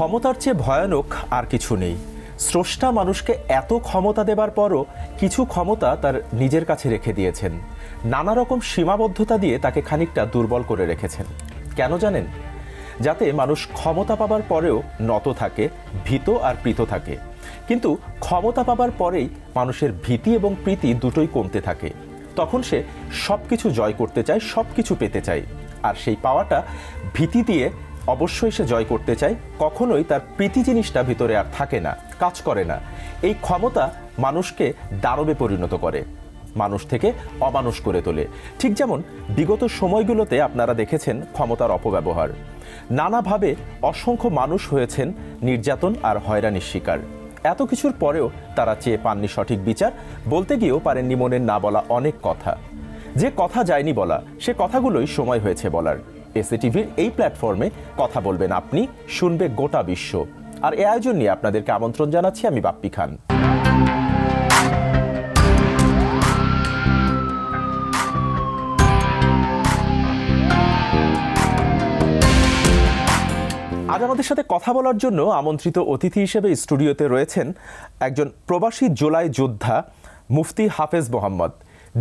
ক্ষমতার চেয়ে ভয়ানক আর কিছু নেই। স্রষ্টা মানুষকে এত ক্ষমতা দেবার পরও কিছু ক্ষমতা তার নিজের কাছে রেখে দিয়েছেন। নানা রকম সীমাবদ্ধতা দিয়ে তাকে খানিকটা দুর্বল করে রেখেছেন। কেন জানেন? যাতে মানুষ ক্ষমতা পাবার পরেও নত থাকে, ভীত আর প্রীত থাকে। কিন্তু ক্ষমতা পাবার পরেই মানুষের ভীতি এবং প্রীতি দুটোই কমতে থাকে। তখন সে সব কিছু জয় করতে চায়, সব কিছু পেতে চায়। আর সেই পাওয়াটা ভীতি দিয়ে অবশ্যই সে জয় করতে চায়। কখনোই তার প্রীতি জিনিসটা ভিতরে আর থাকে না, কাজ করে না। এই ক্ষমতা মানুষকে দানবে পরিণত করে, মানুষ থেকে অমানুষ করে তোলে। ঠিক যেমন বিগত সময়গুলোতে আপনারা দেখেছেন ক্ষমতার অপব্যবহার। নানাভাবে অসংখ্য মানুষ হয়েছেন নির্যাতন আর হয়রানির শিকার। এত কিছুর পরেও তারা চেয়ে পাননি সঠিক বিচার, বলতে গিয়েও পারেননি মনের না বলা অনেক কথা। যে কথা যায়নি বলা, সে কথাগুলোই সময় হয়েছে বলার। এসএটিভির এই প্ল্যাটফর্মে কথা বলবেন আপনি, শুনবে গোটা বিশ্ব। আর এই আয়োজন নিয়ে আপনাদেরকে আমন্ত্রণ জানাচ্ছি আমি বাপ্পি খান। আজ আমাদের সাথে কথা বলার জন্য আমন্ত্রিত অতিথি হিসেবে স্টুডিওতে রয়েছেন একজন প্রবাসী জুলাই যোদ্ধা মুফতি হাফেজ মোহাম্মদ,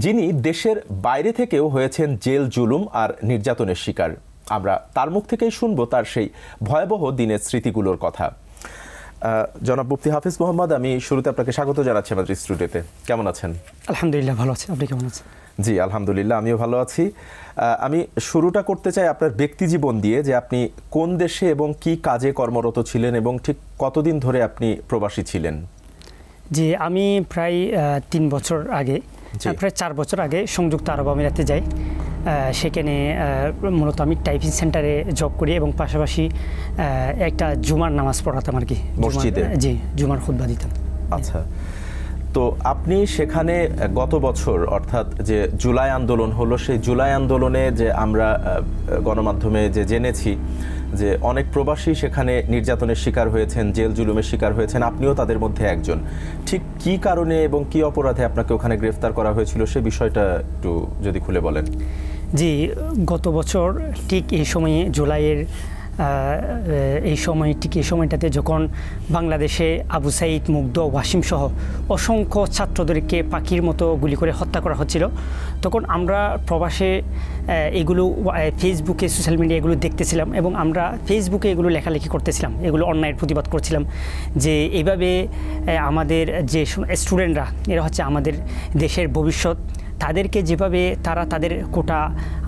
যিনি দেশের বাইরে থেকেও হয়েছেন জেল, জুলুম আর নির্যাতনের শিকার। আমরা তার মুখ থেকেই শুনবো তার সেই ভয়াবহ দিনের স্মৃতিগুলোর কথা। জনাব মুফতি হাফেজ মোহাম্মদ, আমি শুরুতে আপনাকে স্বাগত জানাচ্ছি আমাদের স্টুডিওতে। কেমন আছেন? আলহামদুলিল্লাহ ভালো আছি, আপনি কেমন আছেন? জি আলহামদুলিল্লাহ, আমিও ভালো আছি। আমি শুরুটা করতে চাই আপনার ব্যক্তি জীবন দিয়ে, যে আপনি কোন দেশে এবং কি কাজে কর্মরত ছিলেন এবং ঠিক কতদিন ধরে আপনি প্রবাসী ছিলেন? জি, আমি প্রায় 3 বছর আগে, প্রায় 4 বছর আগে সংযুক্ত আরব আমিরাতে যাই। সেখানে মূলত আমি টাইপিং সেন্টারে জব করি এবং পাশাপাশি একটা জুমার নামাজ পড়াতাম আর কি, মসজিদে। জি, জুমার খুতবা দিতাম। আচ্ছা, তো আপনি সেখানে গত বছর অর্থাৎ যে জুলাই আন্দোলন হলো, সেই জুলাই আন্দোলনে যে আমরা গণমাধ্যমে যে জেনেছি যে অনেক প্রবাসী সেখানে নির্যাতনের শিকার হয়েছেন, জেল জুলুমের শিকার হয়েছেন, আপনিও তাদের মধ্যে একজন। ঠিক কি কারণে এবং কি অপরাধে আপনাকে ওখানে গ্রেফতার করা হয়েছিল, সে বিষয়টা একটু যদি খুলে বলেন। জি, গত বছর ঠিক এই সময়ে জুলাইয়ের এই সময়টাতে যখন বাংলাদেশে আবু সাইদ, মুগ্ধ, ওয়াসিম সহ অসংখ্য ছাত্রদেরকে পাখির মতো গুলি করে হত্যা করা হচ্ছিল, তখন আমরা প্রবাসে এগুলো ফেসবুকে, সোশ্যাল মিডিয়া এগুলো দেখতেছিলাম এবং আমরা ফেসবুকে এগুলো লেখালেখি করতেছিলাম, এগুলো অন্যায়ের প্রতিবাদ করছিলাম যে এইভাবে আমাদের যে স্টুডেন্টরা, এরা হচ্ছে আমাদের দেশের ভবিষ্যৎ, তাদেরকে যেভাবে তারা তাদের কোটা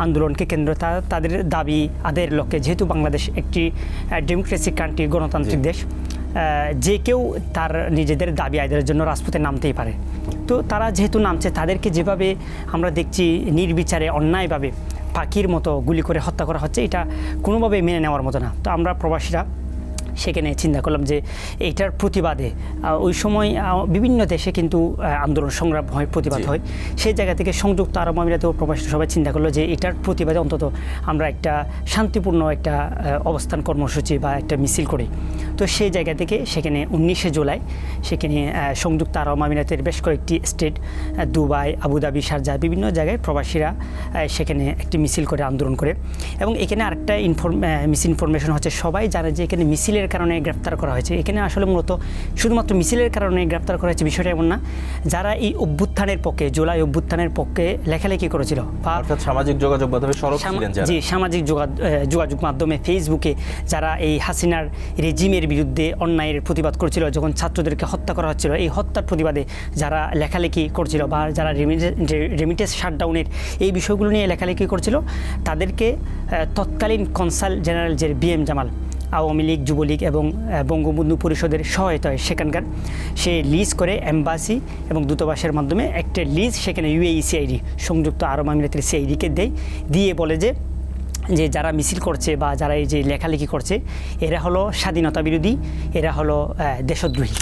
আন্দোলনকে কেন্দ্র তাদের দাবি আদায়ের লক্ষ্যে, যেহেতু বাংলাদেশ একটি ডেমোক্রেসি কান্ট্রি, গণতান্ত্রিক দেশ, যে কেউ তার নিজেদের দাবি আদায়ের জন্য রাজপথে নামতেই পারে। তো তারা যেহেতু নামছে, তাদেরকে যেভাবে আমরা দেখছি নির্বিচারে অন্যায়ভাবে পাখির মতো গুলি করে হত্যা করা হচ্ছে, এটা কোনোভাবেই মেনে নেওয়ার মতো না। তো আমরা প্রবাসীরা সেখানে চিন্তা করলাম যে এইটার প্রতিবাদে, ওই সময় বিভিন্ন দেশে কিন্তু আন্দোলন সংগ্রাম হয়, প্রতিবাদ হয়, সেই জায়গা থেকে সংযুক্ত আরব আমিরাতেও প্রবাসী সবাই চিন্তা করলো যে এটার প্রতিবাদে অন্তত আমরা একটা শান্তিপূর্ণ একটা অবস্থান কর্মসূচি বা একটা মিছিল করি। তো সেই জায়গা থেকে সেখানে 19শে জুলাই সেখানে সংযুক্ত আরব আমিরাতের বেশ কয়েকটি স্টেট, দুবাই, আবুধাবি, শারজাহ, বিভিন্ন জায়গায় প্রবাসীরা সেখানে একটি মিছিল করে, আন্দোলন করে। এবং এখানে আরেকটা মিস ইনফরমেশন হচ্ছে, সবাই জানে যে এখানে মিছিলের কারণে গ্রেফতার করা হয়েছে। এখানে আসলে মূলত শুধুমাত্র মিছিলের কারণে গ্রেফতার করা হয়েছে বিষয়টা এমন না, যারা এই অভ্যুত্থানের পক্ষে, জুলাই অভ্যুত্থানের পক্ষে লেখালেখি করেছিল, অর্থাৎ সামাজিক যোগাযোগ মাধ্যমে সরব ছিলেন যারা, জি, সামাজিক যোগাযোগ মাধ্যমে ফেসবুকে যারা এই হাসিনার রেজিমের বিরুদ্ধে অন্যায়ের প্রতিবাদ করছিল, যখন ছাত্রদেরকে হত্যা করা হচ্ছিল, এই হত্যার প্রতিবাদে যারা লেখালেখি করছিল বা যারা রেমিটেন্স শাটডাউনের এই বিষয়গুলো নিয়ে লেখালেখি করছিল, তাদেরকে তৎকালীন কনসাল জেনারেল যে BM জামাল, আওয়ামী লীগ, যুবলীগ এবং বঙ্গবন্ধু পরিষদের সহায়তায় সেখানকার সে লিজ করে এম্বাসি এবং দূতাবাসের মাধ্যমে একটা লিজ সেখানে UAE CID, সংযুক্ত আরব আমিরাতের CID-কে দিয়ে বলে যে যারা মিছিল করছে বা যারা এই যে লেখালেখি করছে, এরা হলো স্বাধীনতা বিরোধী, এরা হলো দেশদ্রোহী।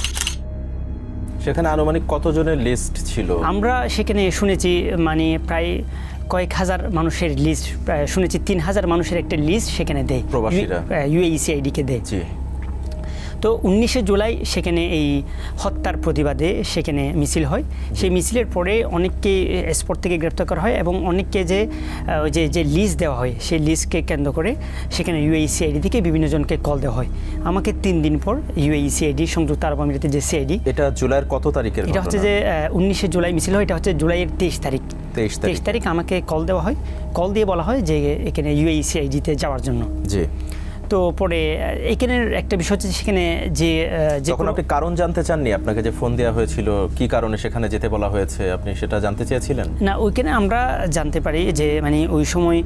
সেখানে আনুমানিক কতজনের লিস্ট ছিল? আমরা সেখানে শুনেছি মানে প্রায় কয়েক হাজার মানুষের লিস্ট, শুনেছি 3000 মানুষের একটা লিস্ট সেখানে দেয়, প্রবাসীরা UAE CID-কে দেয়। তো 19শে জুলাই সেখানে এই হত্যার প্রতিবাদে সেখানে মিছিল হয়। সেই মিছিলের পরে অনেককে স্পট থেকে গ্রেপ্তার করা হয় এবং অনেককে যে লিস্ট দেওয়া হয় সেই লিস্টকে কেন্দ্র করে সেখানে ইউএইসিআইডি থেকে বিভিন্ন জনকে কল দেওয়া হয়। আমাকে 3 দিন পর ইউএইসিআইডি, সংযুক্ত আরব আমিরাতের যে সিআইডি, এটা জুলাইয়ের কত তারিখের এটা হচ্ছে যে 19শে জুলাই মিছিল হয়, এটা হচ্ছে জুলাইয়ের 23 তারিখ। 23 তারিখ আমাকে কল দেওয়া হয়। কল দিয়ে বলা হয় যে এখানে ইউএইসিআইডিতে যাওয়ার জন্য। জি। তো পরে এখানের একটা বিষয় হচ্ছে সেখানে যে যখন আপনি কারণ জানতে চাননি, আপনাকে যে ফোন দেওয়া হয়েছিল কি কারণে সেখানে যেতে বলা হয়েছে, আপনি সেটা জানতে চেয়েছিলেন? না, ওইখানে আমরা জানতে পারি যে মানে ওই সময়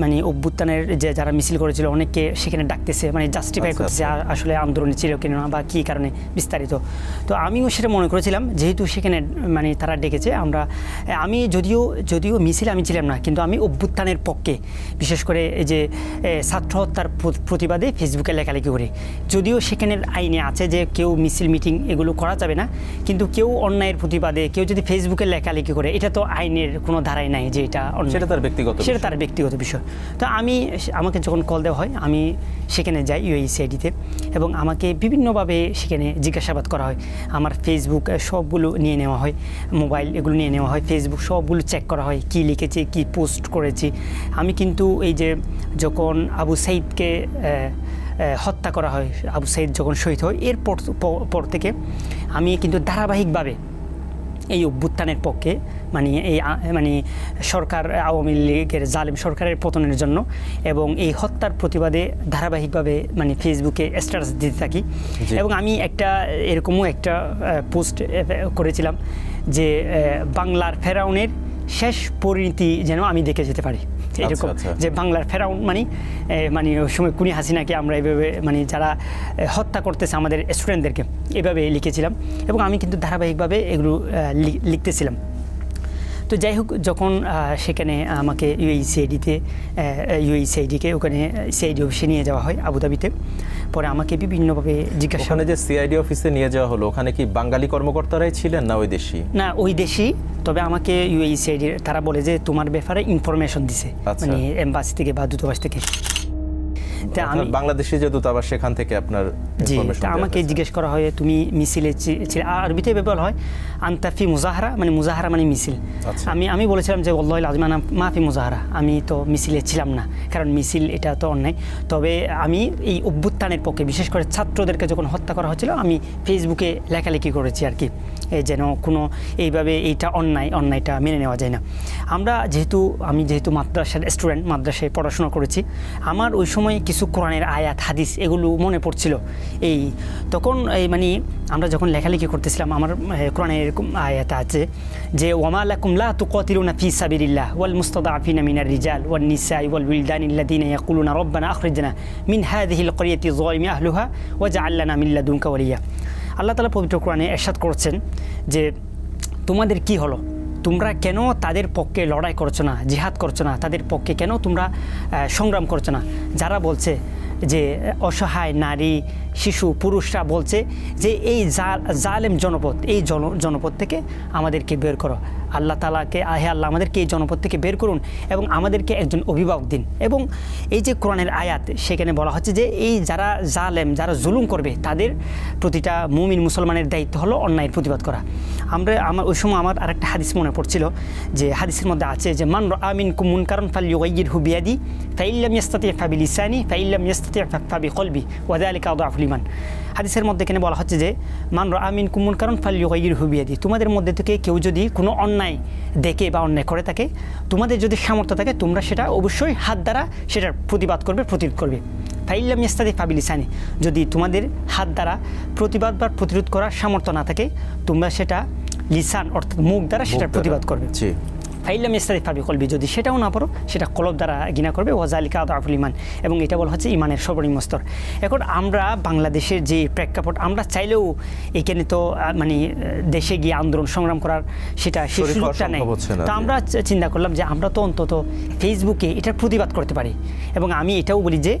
মানে অভ্যুত্থানের যে যারা মিছিল করেছিল অনেককে সেখানে ডাকতেছে, মানে জাস্টিফাই করতেছে আসলে আন্দোলন ছিল কিনা বা কী কারণে বিস্তারিত। তো আমিও সেটা মনে করেছিলাম যেহেতু সেখানে মানে তারা ডেকেছে। আমি যদিও মিছিলে আমি ছিলাম না, কিন্তু আমি অভ্যুত্থানের পক্ষে, বিশেষ করে এই যে ছাত্র হত্যার প্রতিবাদে ফেসবুকে লেখালেখি করি। যদিও সেখানের আইনে আছে যে কেউ মিছিল মিটিং এগুলো করা যাবে না, কিন্তু কেউ অন্যায়ের প্রতিবাদে কেউ যদি ফেসবুকে লেখালেখি করে এটা তো আইনের কোনো ধারাই নাই যে এটা সেটা তার ব্যক্তিগত বিষয়। তো আমাকে যখন কল দেওয়া হয় আমি সেখানে যাই ইউএইসিআইডিতে এবং আমাকে বিভিন্নভাবে সেখানে জিজ্ঞাসাবাদ করা হয়। আমার ফেসবুক সবগুলো নিয়ে নেওয়া হয়, মোবাইল এগুলো নিয়ে নেওয়া হয়, ফেসবুক সবগুলো চেক করা হয়, কি লিখেছি কি পোস্ট করেছি। আমি কিন্তু এই যে যখন আবু সাইদকে হত্যা করা হয়, আবু সাইদ যখন শহীদ হয় পর থেকে আমি কিন্তু ধারাবাহিকভাবে এই অভ্যুত্থানের পক্ষে, মানে সরকার, আওয়ামী লীগের জালেম সরকারের পতনের জন্য এবং এই হত্যার প্রতিবাদে ধারাবাহিকভাবে মানে ফেসবুকে স্ট্যাটাস দিতে থাকি। এবং আমি এরকমও একটা পোস্ট করেছিলাম যে বাংলার ফেরাউনের শেষ পরিণতি যেন আমি দেখে যেতে পারি, এরকম। যে বাংলার ফেরাউন মানে ওই সময় কুনি হাসিনাকে আমরা এভাবে মানে যারা হত্যা করতেছে আমাদের স্টুডেন্টদেরকে এভাবে লিখেছিলাম এবং আমি কিন্তু ধারাবাহিকভাবে এগুলো লিখতেছিলাম। তো যাই হোক, যখন সেখানে আমাকে ইউএইসিআইডিকে ওখানে সিআইডি অফিসে নিয়ে যাওয়া হয় আবুধাবিতে, পরে আমাকে বিভিন্নভাবে জিজ্ঞাসা। ওখানে যে সিআইডি অফিসে নিয়ে যাওয়া হলো, ওখানে কি বাঙালি কর্মকর্তারাই ছিলেন না ওই দেশি? না, ওই দেশি। তবে আমাকে ইউএইসিআইডি তারা বলে যে তোমার ব্যাপারে ইনফরমেশন দিছে, মানে এম্বাসি থেকে বা দূতাবাস থেকে। বাংলাদেশে যে দূতাবাস সেখান থেকে আপনার আমাকে জিজ্ঞেস করা হয় তুমি মিছিলে ছিলে। আরবিতে বলা হয় আন্তাফি মুজাহারা, মানে মুজাহারা মানে মিছিল। আমি বলেছিলাম যে আল্লাহুল আযীম আনা মাফি মুজাহারা, আমি তো মিছিলে ছিলাম না, কারণ মিছিল এটা তো অন্যায়। তবে আমি এই অভ্যুত্থানের পক্ষে, বিশেষ করে ছাত্রদেরকে যখন হত্যা করা হচ্ছিল আমি ফেসবুকে লেখালেখি করেছি আর কি, যেন কোনো এইভাবে এইটা অন্যায়টা মেনে নেওয়া যায় না। আমি যেহেতু মাদ্রাসার স্টুডেন্ট, মাদ্রাসায় পড়াশোনা করেছি, আমার ওই সময় কিছু কোরআনের আয়াত হাদিস এগুলো মনে পড়ছিল। তখন মানে আমরা যখন লেখালেখি করতেছিলাম আমার কোরআনের এরকম আয়াত আছে যে ওয়ামা লাকুম লা তুকাতিলুনা ফি সাবিলিল্লাহ ওয়াল মুস্তাদাফিনা মিনার রিজাল ওয়ান নিসাই ওয়াল উইলদানি আল্লাযিনা ইয়াকুলুনা রব্বানা আখরিজনা মিন হাযিহিল ক্বরিয়াতি যালিমি আহলুহা ওয়াজআল লানা মিন লাদুনকা ওয়ালিয়া। আল্লাহ তাআলা পবিত্র কোরআনে ইরশাদ করছেন যে তোমাদের কি হলো, তোমরা কেন তাদের পক্ষে লড়াই করছো না, জিহাদ করছো না, তাদের পক্ষে কেন তোমরা সংগ্রাম করছো না? যারা বলছে যে অসহায় নারী, শিশু, পুরুষরা বলছে যে এই জালেম জনপদ, এই জনপদ থেকে আমাদেরকে বের করো। আল্লাহ তাআলাকে, হে আল্লাহ আমাদেরকে এই জনপদ থেকে বের করুন এবং আমাদেরকে একজন অভিভাবক দিন। এবং এই যে কোরআনের আয়াত, সেখানে বলা হচ্ছে যে এই যারা জালেম, যারা জুলুম করবে তাদের প্রতিটা মুমিন মুসলমানের দায়িত্ব হলো অন্যায়ের প্রতিবাদ করা। ওই সময় আমার আরেকটা হাদিস মনে পড়ছিল, যে হাদিসের মধ্যে আছে যে মান রাআ মিনকুম মুনকারান ফালইউগাইয়িরহু বিয়াদি ফাইন লাম ইস্তাতি' ফাবিলিসানি ফাইন লাম ইস্তাতি' ফাবিকলবি ওয়া যালিকা আযআফুল ঈমান। হাদিসের মধ্যে এখানে বলা হচ্ছে যে মান রাআ মিনকুম মুনকারান ফালইউগাইয়িরহু বিয়াদি, তোমাদের মধ্যে থেকে কেউ যদি কোনো অন্যায় দেখে বা অন্যায় করে থাকে, তোমাদের যদি সামর্থ্য থাকে তোমরা সেটা অবশ্যই হাত দ্বারা সেটার প্রতিবাদ করবে। ফাইন লাম ইস্তাতি' ফাবিলিসানি, যদি তোমাদের হাত দ্বারা প্রতিবাদ বা প্রতিরোধ করার সামর্থ্য না থাকে তোমরা সেটা লিসান অর্থাৎ মুখ দ্বারা সেটার প্রতিবাদ করবে। ফাইল্লাম ইস্তাতি' ফাবিকলবি, যদি সেটাও না পারো সেটা কলব দ্বারা ঘৃণা করবে। ওয়াজালিকা আযআফুল ঈমান, এবং এটা বলা হচ্ছে ইমানের সর্বনিম্ন স্তর। এখন আমরা বাংলাদেশের যে প্রেক্ষাপট, আমরা চাইলেও এখানে তো মানে দেশে গিয়ে আন্দোলন সংগ্রাম করার সেটা সেই সুযোগটা নেই। তো আমরা চিন্তা করলাম যে আমরা তো অন্তত ফেসবুকে এটার প্রতিবাদ করতে পারি। এবং আমি এটাও বলি যে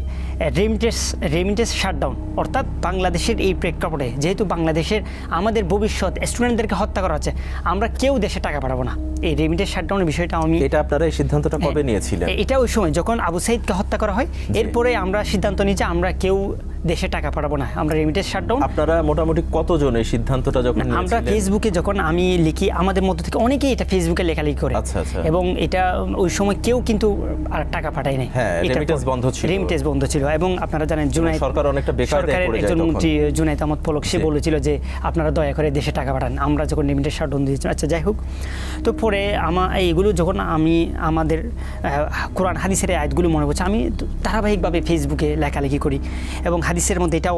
রেমিটেন্স শাটডাউন, অর্থাৎ বাংলাদেশের এই প্রেক্ষাপটে যেহেতু বাংলাদেশের আমাদের ভবিষ্যৎ স্টুডেন্টদেরকে হত্যা করা হচ্ছে, আমরা কেউ দেশে টাকা পাঠাবো না। এই রেমিটেন্স শাটডাউনের বিষয়টা এটা আপনারা এই সিদ্ধান্তটা কবে নিয়েছিলেন? এটা ওই সময় যখন আবু সাইদকে হত্যা করা হয়, এরপরে আমরা সিদ্ধান্ত নিয়েছি আমরা কেউ দেশে টাকা পাঠাবো না, আমরা রেমিটেন্স শাটডাউন। আপনারা মোটামুটি কতজন এই সিদ্ধান্তটা যখন আমরা ফেসবুকে যখন আমি লিখি, আমাদের মধ্য থেকে অনেকেই এটা ফেসবুকে লেখালেখি করে, এবং এটা ওই সময় কেউ কিন্তু আর টাকা পাঠায় নাই, রেমিটেন্স বন্ধ ছিল, রেমিটেন্স বন্ধ ছিল। এবং আপনারা জানেন সরকার অনেকটা বেকায়দায় পড়ে যায় তখন। মন্ত্রী জুনায়েদ আহমদ পলক সে বলেছিল যে আপনারা দয়া করে দেশে টাকা পাঠান, আমরা যখন রেমিটেন্স শাটডাউন দিয়েছি। আচ্ছা যাই হোক, তো পরে এইগুলো যখন আমি আমাদের কোরআন হাদিসের আয়াতগুলো মনে করছি, আমি ধারাবাহিকভাবে ফেসবুকে লেখালেখি করি, এবং হাদিসের মধ্যে এটাও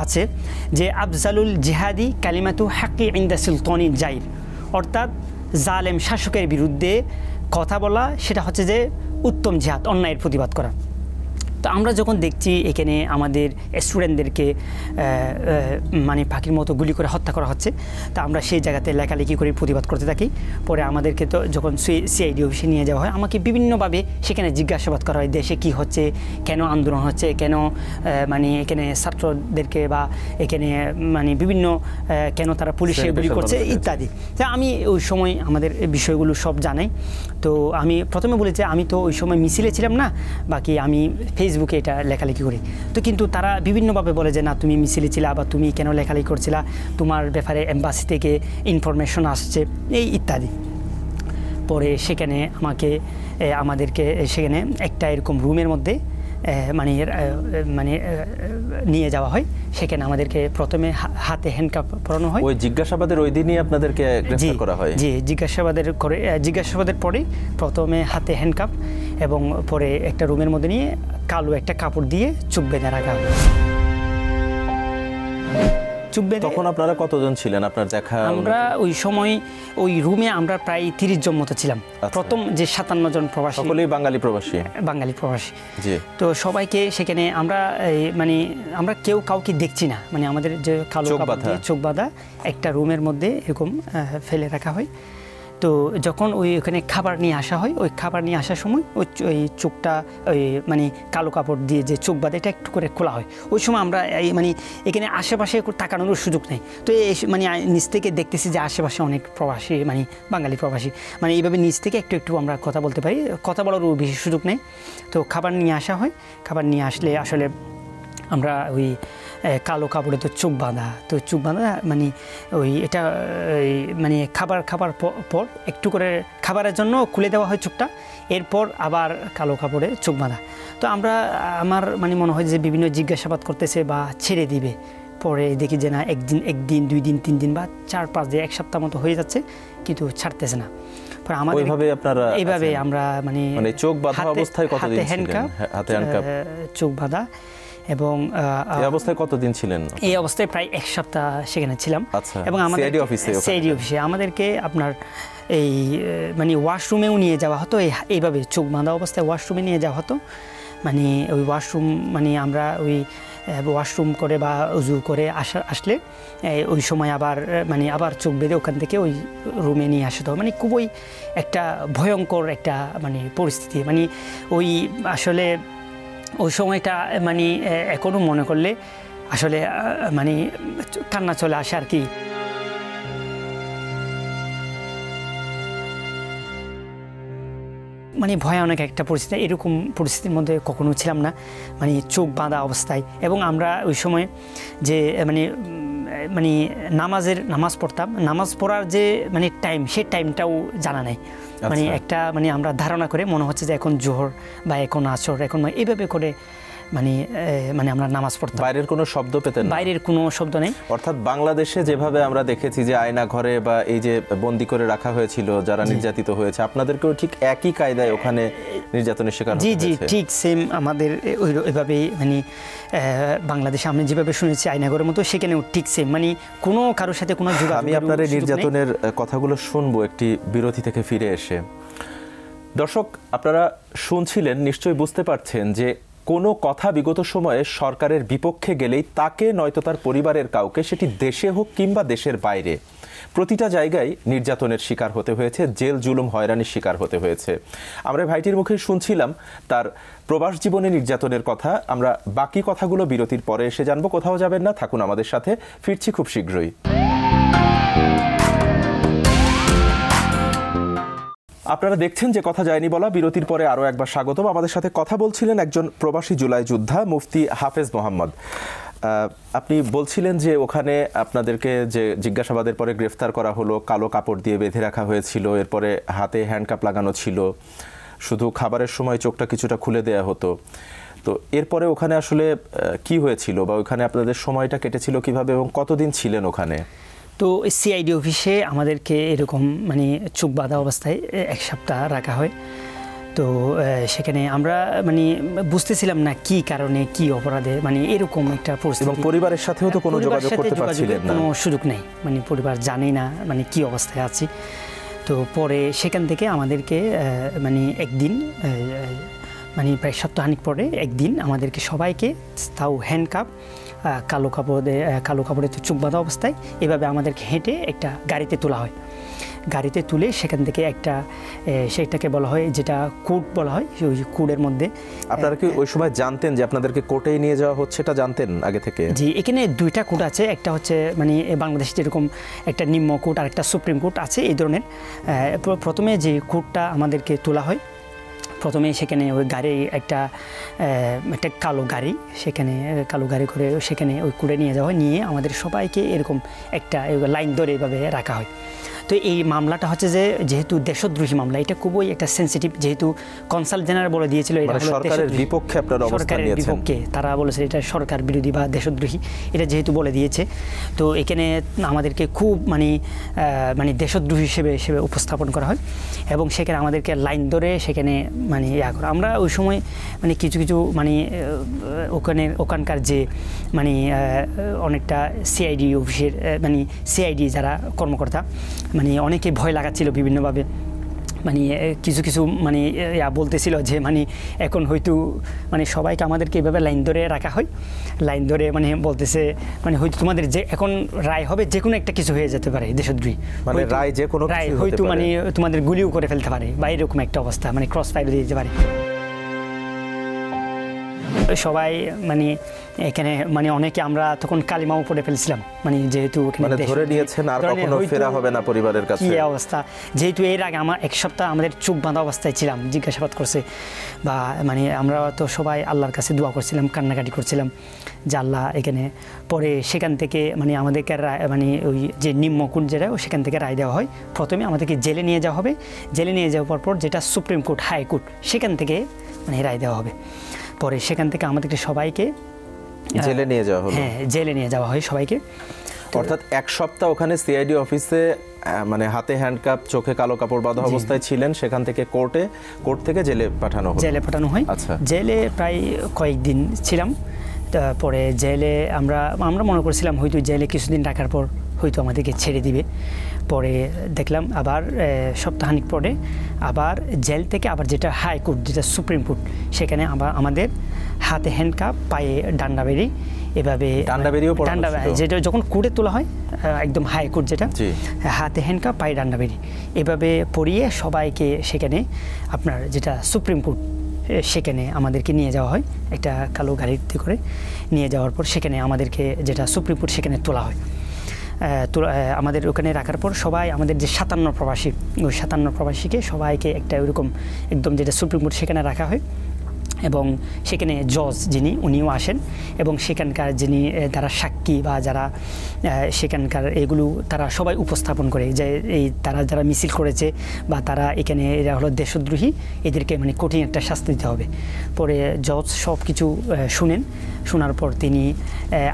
আছে যে আফজালুল জিহাদি কালিমাতু হাক্কি ইনদা সুলতানি জাইর, অর্থাৎ জালেম শাসকের বিরুদ্ধে কথা বলা সেটা হচ্ছে যে উত্তম জিহাদ, অন্যায়ের প্রতিবাদ করা। তো আমরা যখন দেখছি এখানে আমাদের স্টুডেন্টদেরকে মানে পাখির মতো গুলি করে হত্যা করা হচ্ছে, তা আমরা সেই জায়গাতে লেখালেখি করে প্রতিবাদ করতে থাকি। পরে আমাদেরকে তো যখন সিআইডি অফিসে নিয়ে যাওয়া হয়, আমাকে বিভিন্নভাবে সেখানে জিজ্ঞাসাবাদ করা হয়, দেশে কি হচ্ছে, কেন আন্দোলন হচ্ছে, কেন মানে এখানে ছাত্রদেরকে বা এখানে মানে বিভিন্ন কেন তারা পুলিশে গুলি করছে ইত্যাদি। তা আমি ওই সময় আমাদের বিষয়গুলো সব জানাই। তো আমি প্রথমে বলেছি আমি তো ওই সময় মিছিলে ছিলাম না, বাকি আমি ফেসবুকে এটা লেখালেখি করি। তো কিন্তু তারা বিভিন্নভাবে বলে যে না তুমি মিছিলে ছিলা, বা তুমি কেন লেখালেখি করছিলা, তোমার ব্যাপারে এম্বাসি থেকে ইনফরমেশন আসছে, এই ইত্যাদি। পরে সেখানে আমাদেরকে সেখানে একটা এরকম রুমের মধ্যে মানে নিয়ে যাওয়া হয়। সেখানে আমাদেরকে প্রথমে হাতে হ্যান্ডকাপ পরানো হয়। ওই জিজ্ঞাসাবাদের ওই দিনই আপনাদেরকে গ্রেফতার করা হয়? জি, জিজ্ঞাসাবাদের পরে প্রথমে হাতে হ্যান্ডকাপ, এবং পরে একটা রুমের মধ্যে নিয়ে কালো একটা কাপড় দিয়ে চোখ বেঁধে রাখা হয়। তখন আপনারা কতজন ছিলেন আপনার দেখা? আমরা ওই সময় ওই রুমে আমরা প্রায় 30 জন মতো ছিলাম। প্রথম যে 57 জন প্রবাসী, সকলেই বাঙালি প্রবাসী। জি। তো সবাইকে সেখানে আমরা মানে আমরা কেউ কাউকে দেখছি না, মানে আমাদের যে কালো কাপড় দিয়ে চোখ বাঁধা একটা রুমের মধ্যে এরকম ফেলে রাখা হয়। তো যখন ওখানে খাবার নিয়ে আসা হয়, ওই খাবার নিয়ে আসার সময় ওই চোখটা ওই মানে কালো কাপড় দিয়ে যে চোখ বাঁধা এটা একটু করে খোলা হয়। ওই সময় আমরা মানে এখানে আশেপাশে তাকানোর সুযোগ নেই। তো মানে নিচ থেকে দেখতেছি যে আশেপাশে অনেক প্রবাসী, মানে বাঙালি প্রবাসী, মানে এইভাবে নিচ থেকে একটু আমরা কথা বলতে পারি, কথা বলারও বেশি সুযোগ নেই। তো খাবার নিয়ে আসা হয়, খাবার নিয়ে আসলে আসলে আমরা ওই কালো কাপড়ে তো চোখ বাঁধা, মানে ওই এটা মানে খাবার পর একটু করে খাবারের জন্য খুলে দেওয়া হয় চোখটা, এরপর আবার কালো কাপড়ে চোখ বাঁধা। তো আমার মানে মনে হয় যে বিভিন্ন জিজ্ঞাসাবাদ করতেছে বা ছেড়ে দিবে, পরে দেখি যে না একদিন 2 দিন 3 দিন বা 4-5 দিন 1 সপ্তাহ মতো হয়ে যাচ্ছে, কিন্তু ছাড়তেছে না। এইভাবে আমরা মানে চোখ বাঁধা অবস্থায় কতদিন ছিলেন? হাতে হ্যান্ডকাপ, চোখ বাঁধা, এবং এই অবস্থায় কতদিন ছিলেন? এই অবস্থায় প্রায় 1 সপ্তাহ সেখানে ছিলাম। এবং আমাদের সিআইডি অফিসে আমাদেরকে আপনার এই মানে ওয়াশরুমেও নিয়ে যাওয়া হতো, এইভাবে চোখ বাঁধা অবস্থায় ওয়াশরুমে নিয়ে যাওয়া হতো। মানে ওই ওয়াশরুম মানে আমরা ওই ওয়াশরুম করে বা উজু করে আসলে ওই সময় আবার চোখ বেঁধে ওখান থেকে ওই রুমে নিয়ে আসতে হবে। মানে খুবই একটা ভয়ঙ্কর একটা মানে পরিস্থিতি, মানে ওই আসলে ওই সময়টা মানে এখনও মনে করলে আসলে মানে কান্না চলে আসে আর কি। মানে ভয়ানক একটা পরিস্থিতি, এরকম পরিস্থিতির মধ্যে কখনো ছিলাম না, মানে চোখ বাঁধা অবস্থায়। এবং আমরা ওই সময় যে মানে নামাজ পড়তাম, নামাজ পড়ার যে মানে টাইম, সেই টাইমটাও জানা নেই। মানে একটা মানে আমরা ধারণা করে মনে হচ্ছে যে এখন জোহর বা এখন আসর, এখন এইভাবে করে মানে আমরা নামাজ পড়তাম। বাইরের কোনো শব্দ পেতেন না? বাইরের কোনো শব্দ নেই। অর্থাৎ বাংলাদেশে যেভাবে আমরা দেখেছি যে আয়না ঘরে বা এই যে বন্দি করে রাখা হয়েছিল যারা নির্যাতিত হয়েছে, আপনাদেরকেও ঠিক একই কায়দায় ওখানে নির্যাতনের শিকার হতে হয়েছে? জি, ঠিক সেম আমাদের ওইভাবেই মানে বাংলাদেশে আমি যেভাবে শুনেছি আয়নাঘরের মতো, সেখানেও ঠিক সেম, মানে কোনো কারোর সাথে কোনো যোগাযোগ। আমি আপনার এই নির্যাতনের কথাগুলো শুনবো একটি বিরতি থেকে ফিরে এসে। দর্শক, আপনারা শুনছিলেন, নিশ্চয়ই বুঝতে পারছেন যে কোনো কথা বিগত সময়ে সরকারের বিপক্ষে গেলেই তাকে নয়তো তার পরিবারের কাউকে, সেটি দেশে হোক কিংবা দেশের বাইরে, প্রতিটা জায়গায় নির্যাতনের শিকার হতে হয়েছে, জেল জুলুম হয়রানির শিকার হতে হয়েছে। আমরা ভাইটির মুখে শুনছিলাম তার প্রবাস জীবনে নির্যাতনের কথা। আমরা বাকি কথাগুলো বিরতির পরে এসে জানবো। কোথাও যাবেন না, থাকুন আমাদের সাথে, ফিরছি খুব শীঘ্রই। আপনারা দেখছেন যে কথা যায়নি বলা, বিরতির পরে আরও একবার স্বাগতম। আমাদের সাথে কথা বলছিলেন একজন প্রবাসী জুলাই যোদ্ধা মুফতি হাফেজ মোহাম্মদ। আপনি বলছিলেন যে ওখানে আপনাদেরকে যে জিজ্ঞাসাবাদের পরে গ্রেফতার করা হলো, কালো কাপড় দিয়ে বেঁধে রাখা হয়েছিল, এরপরে হাতে হ্যান্ডকাপ লাগানো ছিল, শুধু খাবারের সময় চোখটা কিছুটা খুলে দেয়া হতো। তো এরপরে ওখানে আসলে কি হয়েছিল বা ওখানে আপনাদের সময়টা কেটেছিল কিভাবে এবং কতদিন ছিলেন ওখানে? তো সিআইডি অফিসে আমাদেরকে এরকম মানে চোখ বাঁধা অবস্থায় 1 সপ্তাহ রাখা হয়। তো সেখানে আমরা মানে বুঝতেছিলাম না কি কারণে, কি অপরাধে, মানে এরকম একটা পরিস্থিতি। এবং পরিবারের সাথেও তো কোনো যোগাযোগ করতে পারছিলেন না? কোনো সুযোগ নেই, মানে পরিবার জানে না মানে কি অবস্থায় আছি। তো পরে সেখান থেকে আমাদেরকে মানে একদিন মানে প্রায় সপ্তাহখানিক পরে একদিন আমাদেরকে সবাইকে তাও হ্যান্ডকাপ, কালো কাপড়ে চোখ বাঁধা অবস্থায় এভাবে আমাদেরকে হেঁটে একটা গাড়িতে তোলা হয়। গাড়িতে তুলে সেখান থেকে একটা সেটাকে বলা হয়, যেটা কোড বলা হয়, ওই কোডের মধ্যে। আপনারা কি ওই সময় জানতেন যে আপনাদেরকে কোর্টেই নিয়ে যাওয়া হচ্ছে? এটা জানতেন আগে থেকে? জি, এখানে 2টা কোড আছে। একটা হচ্ছে মানে বাংলাদেশে যেরকম একটা নিম্ন কোর্ট আর একটা সুপ্রিম কোর্ট আছে, এই ধরনের। প্রথমে যে কোর্টটা আমাদেরকে তোলা হয়, প্রথমে সেখানে ওই গাড়ি একটা কালো গাড়ি, সেখানে কালো গাড়ি করে সেখানে ওই কোর্টে নিয়ে যাওয়া হয়। নিয়ে আমাদের সবাইকে এরকম একটা লাইন ধরে এভাবে রাখা হয়। তো এই মামলাটা হচ্ছে যে যেহেতু দেশদ্রোহী মামলা, এটা খুবই একটা সেন্সিটিভ, যেহেতু কনসাল জেনারেল বলে দিয়েছিল এটা হলো সরকারের বিপক্ষে, আপনারা অবস্থান নিয়েছেন। বিপক্ষে তারা বলেছে এটা সরকার বিরোধী বা দেশদ্রোহী, এটা যেহেতু বলে দিয়েছে, তো এখানে আমাদেরকে খুব মানে দেশদ্রোহী হিসেবে উপস্থাপন করা হয়। এবং সেখানে আমাদেরকে লাইন ধরে সেখানে মানে করা। আমরা ওই সময় মানে কিছু মানে ওখানকার যে মানে অনেকটা সিআইডি অফিসের মানে সিআইডি যারা কর্মকর্তা মানে অনেকে ভয় লাগাচ্ছিল বিভিন্নভাবে, মানে কিছু মানে বলতেছিল যে মানে এখন হয়তো মানে সবাইকে আমাদেরকে এভাবে লাইন ধরে রাখা হয়, লাইন ধরে মানে বলতেছে মানে হয়তো তোমাদের যে এখন রায় হবে, যে কোনো একটা কিছু হয়ে যেতে পারে, দেশদ্রোহী মানে রায় যে কোনো রায় হয়তো মানে তোমাদের গুলিও করে ফেলতে পারে বা এরকম একটা অবস্থা, মানে ক্রস ফায়ার দিয়ে দিতে পারে। সবাই মানে এখানে মানে অনেকে আমরা তখন কালিমাও পড়ে ফেলছিলাম, মানে যেহেতু মানে ধরে নিয়েছেন আর কখনো ফেরা হবে না পরিবারের কাছে, কি অবস্থা। যেহেতু এর আগে আমার 1 সপ্তাহ আমাদের চোখ বাঁধা অবস্থায় ছিলাম, জিজ্ঞাসাবাদ করছে বা মানে আমরা তো সবাই আল্লাহর কাছে দোয়া করছিলাম, কান্নাকাটি করছিলাম যে আল্লাহ এখানে। পরে সেখান থেকে মানে আমাদেরকে মানে ওই যে নিম্ন কোর্ট যেটা, সেখান থেকে রায় দেওয়া হয়। প্রথমে আমাদেরকে জেলে নিয়ে যাওয়া হবে, জেলে নিয়ে যাওয়ার পর যেটা সুপ্রিম কোর্ট, হাই কোর্ট, সেখান থেকে মানে রায় দেওয়া হবে। পরে সেখান থেকে আমাদেরকে সবাইকে জেলে নিয়ে যাওয়া হলো। হ্যাঁ, জেলে নিয়ে যাওয়া হয় সবাইকে। অর্থাৎ 1 সপ্তাহ ওখানে সিআইডি অফিসে মানে হাতে হ্যান্ডকাপ, চোখে কালো কাপড় বাঁধা অবস্থায় ছিলেন। সেখান থেকে কোর্ট থেকে জেলে পাঠানো হয়। আচ্ছা, জেলে প্রায় কয়েকদিন ছিলাম। তারপরে জেলে আমরা মনে করছিলাম হয়তো জেলে কিছুদিন রাখার পর হয়তো আমাদেরকে ছেড়ে দিবে। পরে দেখলাম আবার সপ্তাহখানিক পরে আবার জেল থেকে আবার যেটা হাইকোর্ট, যেটা সুপ্রিম কোর্ট, সেখানে আবার আমাদের হাতে হ্যান্ডকাপ, পায়ে ডান্ডা বেরি, এভাবে যেটা যখন কোর্টে তোলা হয় একদম হাইকোর্ট, যেটা হাতে হ্যান্ডকাপ, পায়ে ডান্ডা বেরি, এভাবে পরিয়ে সবাইকে সেখানে আপনার যেটা সুপ্রিম কোর্ট, সেখানে আমাদেরকে নিয়ে যাওয়া হয় একটা কালো গাড়িতে করে। নিয়ে যাওয়ার পর সেখানে আমাদেরকে যেটা সুপ্রিম কোর্ট, সেখানে তোলা হয়। তো আমাদের ওখানে রাখার পর সবাই আমাদের যে 57 প্রবাসী, ওই 57 প্রবাসীকে সবাইকে একটা ওইরকম একদম যেটা সুপ্রিম কোর্ট, সেখানে রাখা হয়। এবং সেখানে জজ যিনি, উনিও আসেন এবং সেখানকার যিনি যারা সাক্ষী বা যারা সেখানকার এগুলো তারা সবাই উপস্থাপন করে যে এই তারা যারা মিছিল করেছে বা তারা এখানে এরা হলো দেশদ্রোহী, এদেরকে মানে কঠিন একটা শাস্তি দিতে হবে। পরে জজ সব কিছু শোনার পর তিনি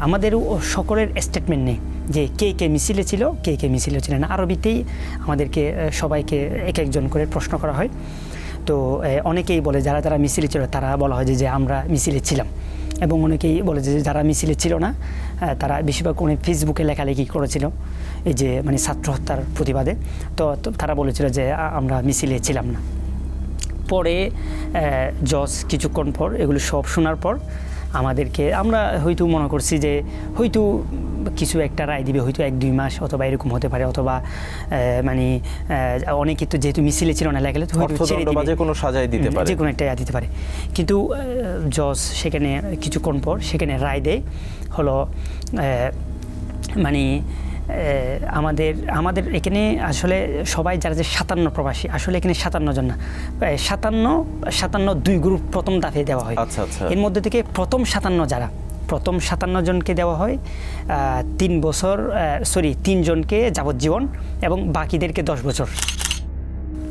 আমাদেরও সকলের স্টেটমেন্ট নেই যে কে মিছিলে ছিল, কে মিছিলে ছিলেন না। আরবিতেই আমাদেরকে সবাইকে এক একজন করে প্রশ্ন করা হয়। তো অনেকেই বলে যারা মিছিলে ছিল তারা বলা হয় যে আমরা মিছিলে ছিলাম, এবং অনেকেই বলে যে যারা মিছিলে ছিল না তারা বেশিরভাগ অনেক ফেসবুকে লেখালেখি করেছিল এই যে মানে ছাত্র হত্যার প্রতিবাদে, তো তারা বলেছিল যে আমরা মিছিলে ছিলাম না। পরে জজ কিছুক্ষণ পর এগুলো সব শোনার পর আমাদেরকে, আমরা হয়তো মনে করছি যে হয়তো কিছু একটা রায় দিবে, হয়তো 1-2 মাস অথবা এরকম হতে পারে, অথবা মানে অনেকে তো যেহেতু মিছিলে ছিল না লেখালে তো যে কোনো সাজাই দিতে পারে, যে কোনো একটা দিতে পারে। কিন্তু জজ সেখানে কিছুক্ষণ পর সেখানে রায় দেয় হলো মানে আমাদের আমাদের এখানে আসলে সবাই যারা যে 57 প্রবাসী, আসলে এখানে 57 জন না, 57 2 গ্রুপ প্রথম দাফে দেওয়া হয়। আচ্ছা আচ্ছা। এর মধ্যে থেকে প্রথম 57 জনকে দেওয়া হয় 3 জনকে যাবজ্জীবন এবং বাকিদেরকে 10 বছর।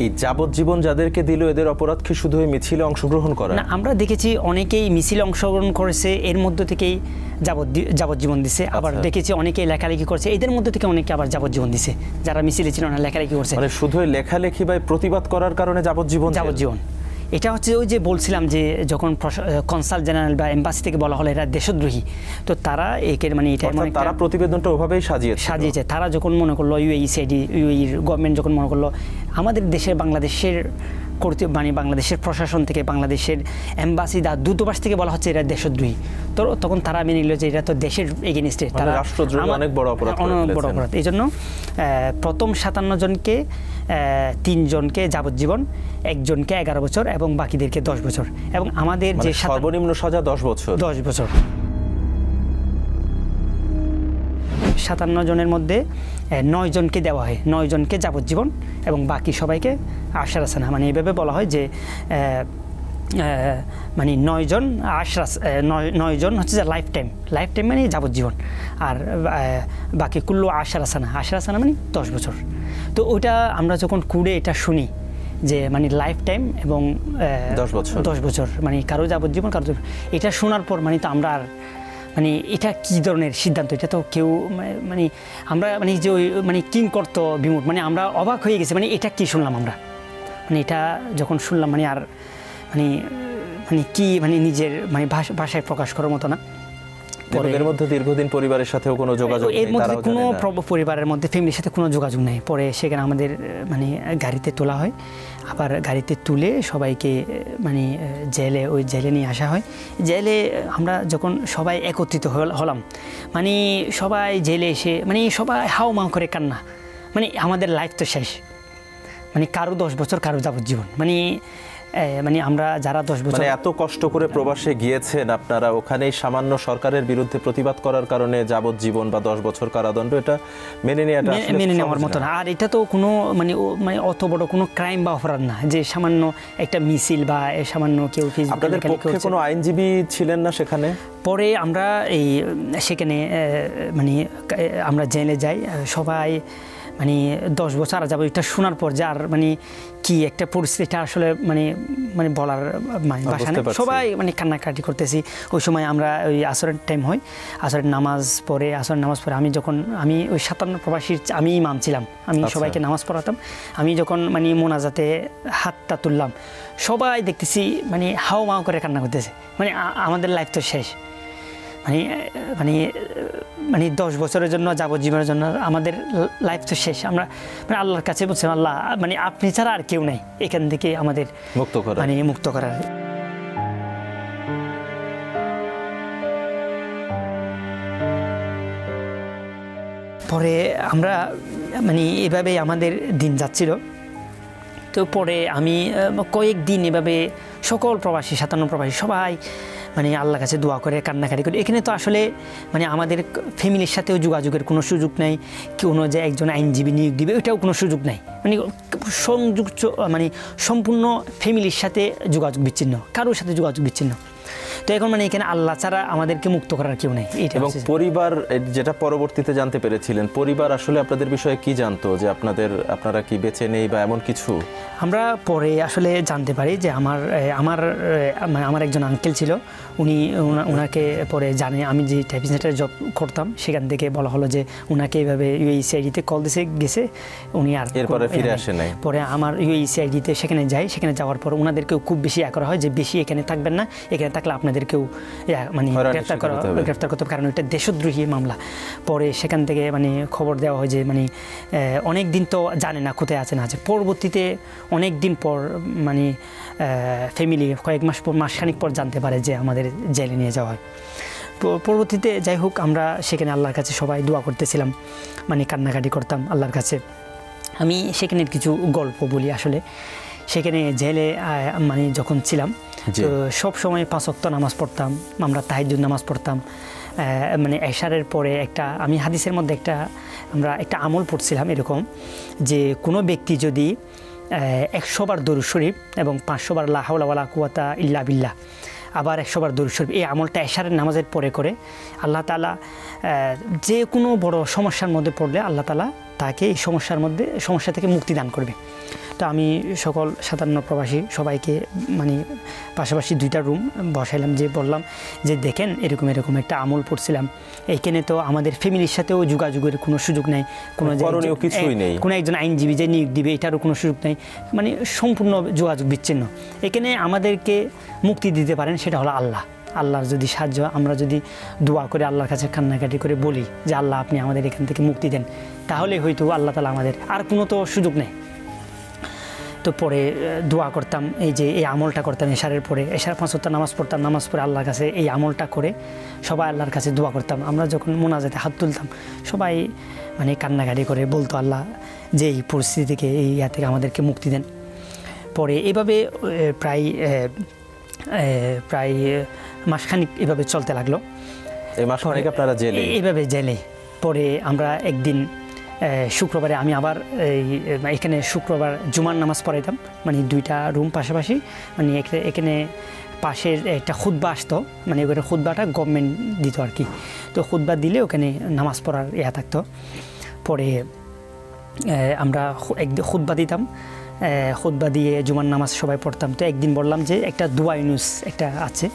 এই যাবজ্জীবন যাদেরকে দিল এদের অপরাধ কি শুধু এই মিছিলে অংশগ্রহণ করা? না, আমরা দেখেছি অনেকেই মিছিলে অংশগ্রহণ করেছে, এর মধ্যে থেকেই যাবজ্জীবন দিছে। আবার দেখেছি অনেকেই লেখালেখি করছে, এদের মধ্যে থেকে অনেকে আবার যাবজ্জীবন দিছে যারা মিছিলে ছিল না, লেখালেখি করছে। মানে শুধু লেখালেখি বা প্রতিবাদ করার কারণে যাবজ্জীবন? এটা হচ্ছে ওই যে বলছিলাম যে যখন কনসাল জেনারেল বা এম্বাসি থেকে বলা হলো এরা দেশদ্রোহী, তো তারা একের মানে এটা তারা প্রতিবেদনটা ওভাবেই সাজিয়েছে। তারা যখন মনে করলো ইউএইর গভর্নমেন্ট যখন মনে করলো আমাদের দেশের বাংলাদেশের বাংলাদেশের প্রশাসন থেকে, বাংলাদেশের এম্বাসি দূতাবাস থেকে বলা হচ্ছে এরা দেশদ্রোহী, তো তখন তারা মেনে নিল যে এরা তো দেশের এগেইনস্টে, তারা রাষ্ট্রদ্রোহী অনেক বড় অপরাধ। এই জন্য প্রথম 57 জনকে 3 জনকে যাবজ্জীবন, 1 জনকে 11 বছর এবং বাকিদেরকে 10 বছর। এবং আমাদের যে সর্বনিম্ন সাজা 10 বছর। 57 জনের মধ্যে 9 জনকে দেওয়া হয়, 9 জনকে যাবজ্জীবন এবং বাকি সবাইকে আশরা সানা। মানে এইভাবে বলা হয় যে মানে 9 জন হচ্ছে যে লাইফ টাইম মানে যাবজ্জীবন, আর বাকি কুল্লু আশরা সানা মানে 10 বছর। তো ওইটা আমরা যখন কুড়ে এটা শুনি যে মানে লাইফ টাইম এবং 10 বছর মানে কারো যাবজ্জীবন, এটা শোনার পর মানে তো আমরা আর মানে এটা কি ধরনের সিদ্ধান্ত, এটা তো কেউ মানে আমরা মানে যে মানে কিং করতো বিমুট, মানে আমরা অবাক হয়ে গেছি, মানে এটা কি শুনলাম আমরা, মানে এটা যখন শুনলাম মানে আর মানে মানে কি মানে নিজের মানে ভাষায় প্রকাশ করার মতো না। এর মধ্যে দীর্ঘদিন পরিবারের সাথেও কোনো যোগাযোগ নেই, এর মধ্যে কোনো পরিবারের মধ্যে ফ্যামিলির সাথে কোনো যোগাযোগ নেই। পরে সেখানে আমাদের মানে গাড়িতে তোলা হয়, আবার গাড়িতে তুলে সবাইকে মানে জেলে নিয়ে আসা হয়। জেলে আমরা যখন সবাই একত্রিত হলাম, মানে সবাই জেলে এসে মানে সবাই হাও মাও করে কান্না, মানে আমাদের লাইফ তো শেষ, মানে কারো 10 বছর, কারো যাবজ্জীবন, মানে আমরা যারা 10 বছর এত কষ্ট করে প্রবাসে গিয়েছেন আপনারা, ওখানেই সামান্য সরকারের বিরুদ্ধে প্রতিবাদ করার কারণে যাবজ্জীবন বা 10 বছর কারাদণ্ড, এটা মেনে নেওয়ার মতো না। আর এটা তো কোনো মানে অত বড় কোনো ক্রাইম বা অপরাধ না যে সামান্য একটা মিছিল বা সামান্য কেউ ফেসবুকে। আপনাদের পক্ষে কোনো আইনজীবী ছিলেন না সেখানে? পরে আমরা সেখানে মানে আমরা জেলে যাই, সবাই মানে 10 বছর আর যাবো, এটা শোনার পর যার মানে কি একটা পরিস্থিতি আসলে মানে মানে বলার ভাষা নেই। সবাই মানে কান্নাকাটি করতেছি। ওই সময় আমরা ওই আসরের টাইম হয়, আসরের নামাজ পড়ে আমি ওই 57 প্রবাসীর আমি ইমাম ছিলাম, আমি সবাইকে নামাজ পড়াতাম। আমি যখন মানে মোনাজাতে হাতটা তুললাম, সবাই দেখতেছি মানে হাও মাও করে কান্না করতেছে, মানে আমাদের লাইফ তো শেষ, মানে মানে মানে 10 বছরের জন্য যাবজ্জীবনের জন্য আমাদের লাইফ তো শেষ। আমরা মানে আল্লাহর কাছে বলছিলাম, আল্লাহ মানে আপনি ছাড়া আর কেউ নাই এখান থেকে আমাদের মুক্ত করার। পরে আমরা মানে এভাবে আমাদের দিন যাচ্ছিল। তো পরে আমি কয়েকদিন এভাবে সকল প্রবাসী 57 প্রবাসী সবাই মানে আল্লাহর কাছে দোয়া করে কান্নাকাটি করে। এখানে তো আসলে মানে আমাদের ফ্যামিলির সাথেও যোগাযোগের কোনো সুযোগ নাই, কোনো যে একজন আইনজীবী নিয়োগ দিবে ওইটাও কোনো সুযোগ নাই, মানে সংযোগ মানে সম্পূর্ণ ফ্যামিলির সাথে যোগাযোগ বিচ্ছিন্ন, কারোর সাথে যোগাযোগ বিচ্ছিন্ন। তো এখন মানে এখানে আল্লাহ ছাড়া আমাদেরকে মুক্ত করার কেউ নেই। এবং পরিবার, যেটা পরবর্তীতে জানতে পেরেছিলেন, পরিবার আসলে আপনাদের বিষয়ে কি জানতো, যে আপনারা কি বেঁচে নেই বা এমন কিছু? আমরা পরে আসলে জানতে পারি যে আমার একজন আঙ্কেল ছিল, ওনাকে পরে জানে আমি যে টাইপিং সেন্টারে জব করতাম, সেখান থেকে বলা হলো যে ওনাকে এইভাবে ইউএইসিআইডিতে কল গেছে, উনি আর এরপরে ফিরে আসে নাই। পরে আমার ইউএইসিআইডিতে সেখানে যাই, সেখানে যাওয়ার পর ওনাদেরকেও খুব বেশি করা হয় যে বেশি এখানে থাকবেন না, এখানে থাকলে আপনাদেরকেও মানে গ্রেফতার করতে হবে, কারণ এটা দেশদ্রোহী মামলা। পরে সেখান থেকে মানে খবর দেওয়া হয় যে মানে অনেক দিন তো জানে না কোথায় আছে না আছে। পরবর্তীতে অনেক দিন পর মানে ফ্যামিলি কয়েক মাসখানিক পর জানতে পারে যে আমাদের জেলে নিয়ে যাওয়া হয়। পরবর্তীতে যাই হোক, আমরা সেখানে আল্লাহর কাছে সবাই দোয়া করতেছিলাম, মানে কান্নাকাটি করতাম আল্লাহর কাছে। আমি সেখানের কিছু গল্প বলি। আসলে সেখানে জেলে মানে যখন ছিলাম, তো সব সময় 5 ওয়াক্ত নামাজ পড়তাম, আমরা তাহাজ্জুদ নামাজ পড়তাম, মানে এশারের পরে একটা আমি হাদিসের মধ্যে আমরা একটা আমল পড়ছিলাম এরকম যে কোনো ব্যক্তি যদি 100 বার দরুদ শরীফ এবং 500 বার লা হাওলা ওয়ালা কুওয়াতা ইল্লা বিল্লাহ আবার 100 বার দরুদ শরীফ এই আমলটা এশারের নামাজের পরে করে আল্লাহ তাআলা যে কোনো বড় সমস্যার মধ্যে পড়লে আল্লাহ তাআলা তাকে এই সমস্যা থেকে মুক্তি দান করবে। তো আমি সকল 57 প্রবাসী সবাইকে মানে পাশাপাশি 2টা রুম বসাইলাম, যে বললাম যে দেখেন এরকম একটা আমল পড়ছিলাম, এইখানে তো আমাদের ফ্যামিলির সাথেও যোগাযোগের কোনো সুযোগ নেই, কোনো একজন আইনজীবী যে নিয়োগ দিবে এটারও কোনো সুযোগ নেই, মানে সম্পূর্ণ যোগাযোগ বিচ্ছিন্ন। এখানে আমাদেরকে মুক্তি দিতে পারেন সেটা হলো আল্লাহর যদি সাহায্য, আমরা যদি দোয়া করে আল্লাহর কাছে কান্নাকাটি করে বলি যে আল্লাহ আপনি আমাদের এখান থেকে মুক্তি দেন, তাহলে হয়তো আল্লাহ তাআলা আমাদের আর কোনো তো সুযোগ নেই। তো পরে দোয়া করতাম, এই আমলটা করতাম এশারের পরে, এশার 5 ওয়াক্ত নামাজ পড়তাম, নামাজ পড়ে আল্লাহর কাছে এই আমলটা করে সবাই আল্লাহর কাছে দোয়া করতাম। আমরা যখন মোনাজাতে হাত তুলতাম সবাই মানে কান্নাকাটি করে বলতো আল্লাহ যে এই পরিস্থিতি থেকে এই ইয়া থেকে আমাদেরকে মুক্তি দেন। পরে এভাবে প্রায় মাসখানিক এভাবে চলতে লাগলো। এই মাসখানিক আপনারা এইভাবে জেলে পরে আমরা একদিন শুক্রবারে আমি আবার এখানে শুক্রবার জুমার নামাজ পড়াইতাম, মানে 2টা রুম পাশাপাশি, মানে এখানে পাশের একটা খুতবা আসতো, মানে ওখানে খুতবাটা গভর্নমেন্ট দিত আর কি। তো খুতবা দিলে ওখানে নামাজ পড়ার ইয়া থাকতো। পরে আমরা খুতবা দিতাম, খুতবা দিয়ে জুমার নামাজ সবাই পড়তাম। তো একদিন বললাম যে একটা দোয়া ইউনুস একটা আছে,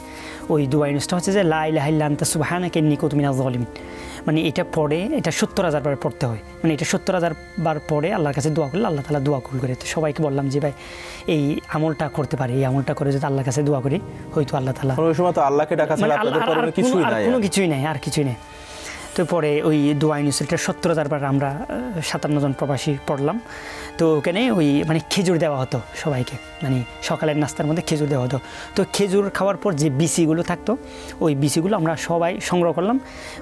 ওই দোয়া ইউনুসটা হচ্ছে যে লা ইলাহা ইল্লা আনতা সুবহানাকা ইন্নী কুনতু মিনাজ জালিমিন, মানে এটা পড়ে এটা 70,000 বার পড়তে হয়, মানে এটা 70,000 বার পড়ে আল্লাহর কাছে দোয়া করলে আল্লাহ তাআলা দোয়া কবুল করে। তো সবাইকে বললাম যে ভাই এই আমলটা করতে পারি, এই আমলটা করে যদি আল্লাহর কাছে দোয়া করি হয়তো আল্লাহ তাআলা, ওই সময় তো আল্লাহকে ডাকা ছাড়া আপনাদের পরে কিছুই নাই, কোনো কিছুই নাই, আর কিছুই নেই। তো পরে ওই দোয়া ইউনুসটা 70,000 বার আমরা 57 জন প্রবাসী পড়লাম। তো ওখানে ওই মানে খেজুর দেওয়া হতো সবাইকে, মানে সকালের নাস্তার মধ্যে খেজুর দেওয়া হতো। তো খেজুর খাওয়ার পর যে বিচিগুলো থাকতো ওই বিচিগুলো আমরা সবাই সংগ্রহ করলাম,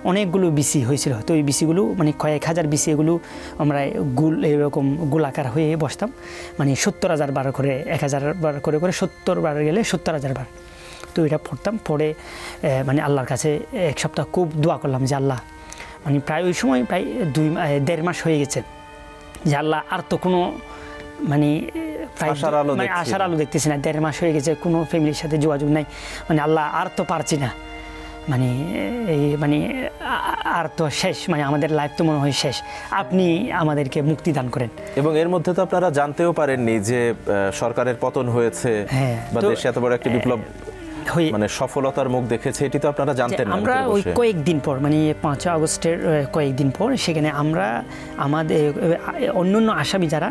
অনেকগুলো বিচি হয়েছিল। তো ওই বিচিগুলো মানে কয়েক হাজার বিচি, এগুলো আমরা এরকম গোলাকার হয়ে বসতাম, মানে 70,000 বার করে 1,000 বার করে 70 বার গেলে 70,000 বার। তো এটা পড়তাম, পড়ে মানে আল্লাহর কাছে 1 সপ্তাহ খুব দোয়া করলাম যে আল্লাহ, মানে প্রায় ওই সময় প্রায় 1.5 মাস হয়ে গেছে যে আল্লাহ আর তো কোনো মানে আশার আলো দেখতেছি না, 1.5 মাস হয়ে গেছে, কোনো ফ্যামিলির সাথে যোগাযোগ নাই, মানে আল্লাহ আর তো পারছি না, মানে মানে আর তো শেষ, মানে আমাদের লাইফ তো মনে হয় শেষ, আপনি আমাদেরকে মুক্তি দান করেন। এবং এর মধ্যে তো আপনারা জানতেও পারেননি যে সরকারের পতন হয়েছে বা দেশে এত বড় একটা বিপ্লব মানে সফলতার মুখ দেখেছে, এটি তো আপনারা জানতেন না। আমরা ওই কয়েকদিন পর মানে 5 আগস্টের কয়েকদিন পর সেখানে আমরা আমাদের অন্যান্য আসামি যারা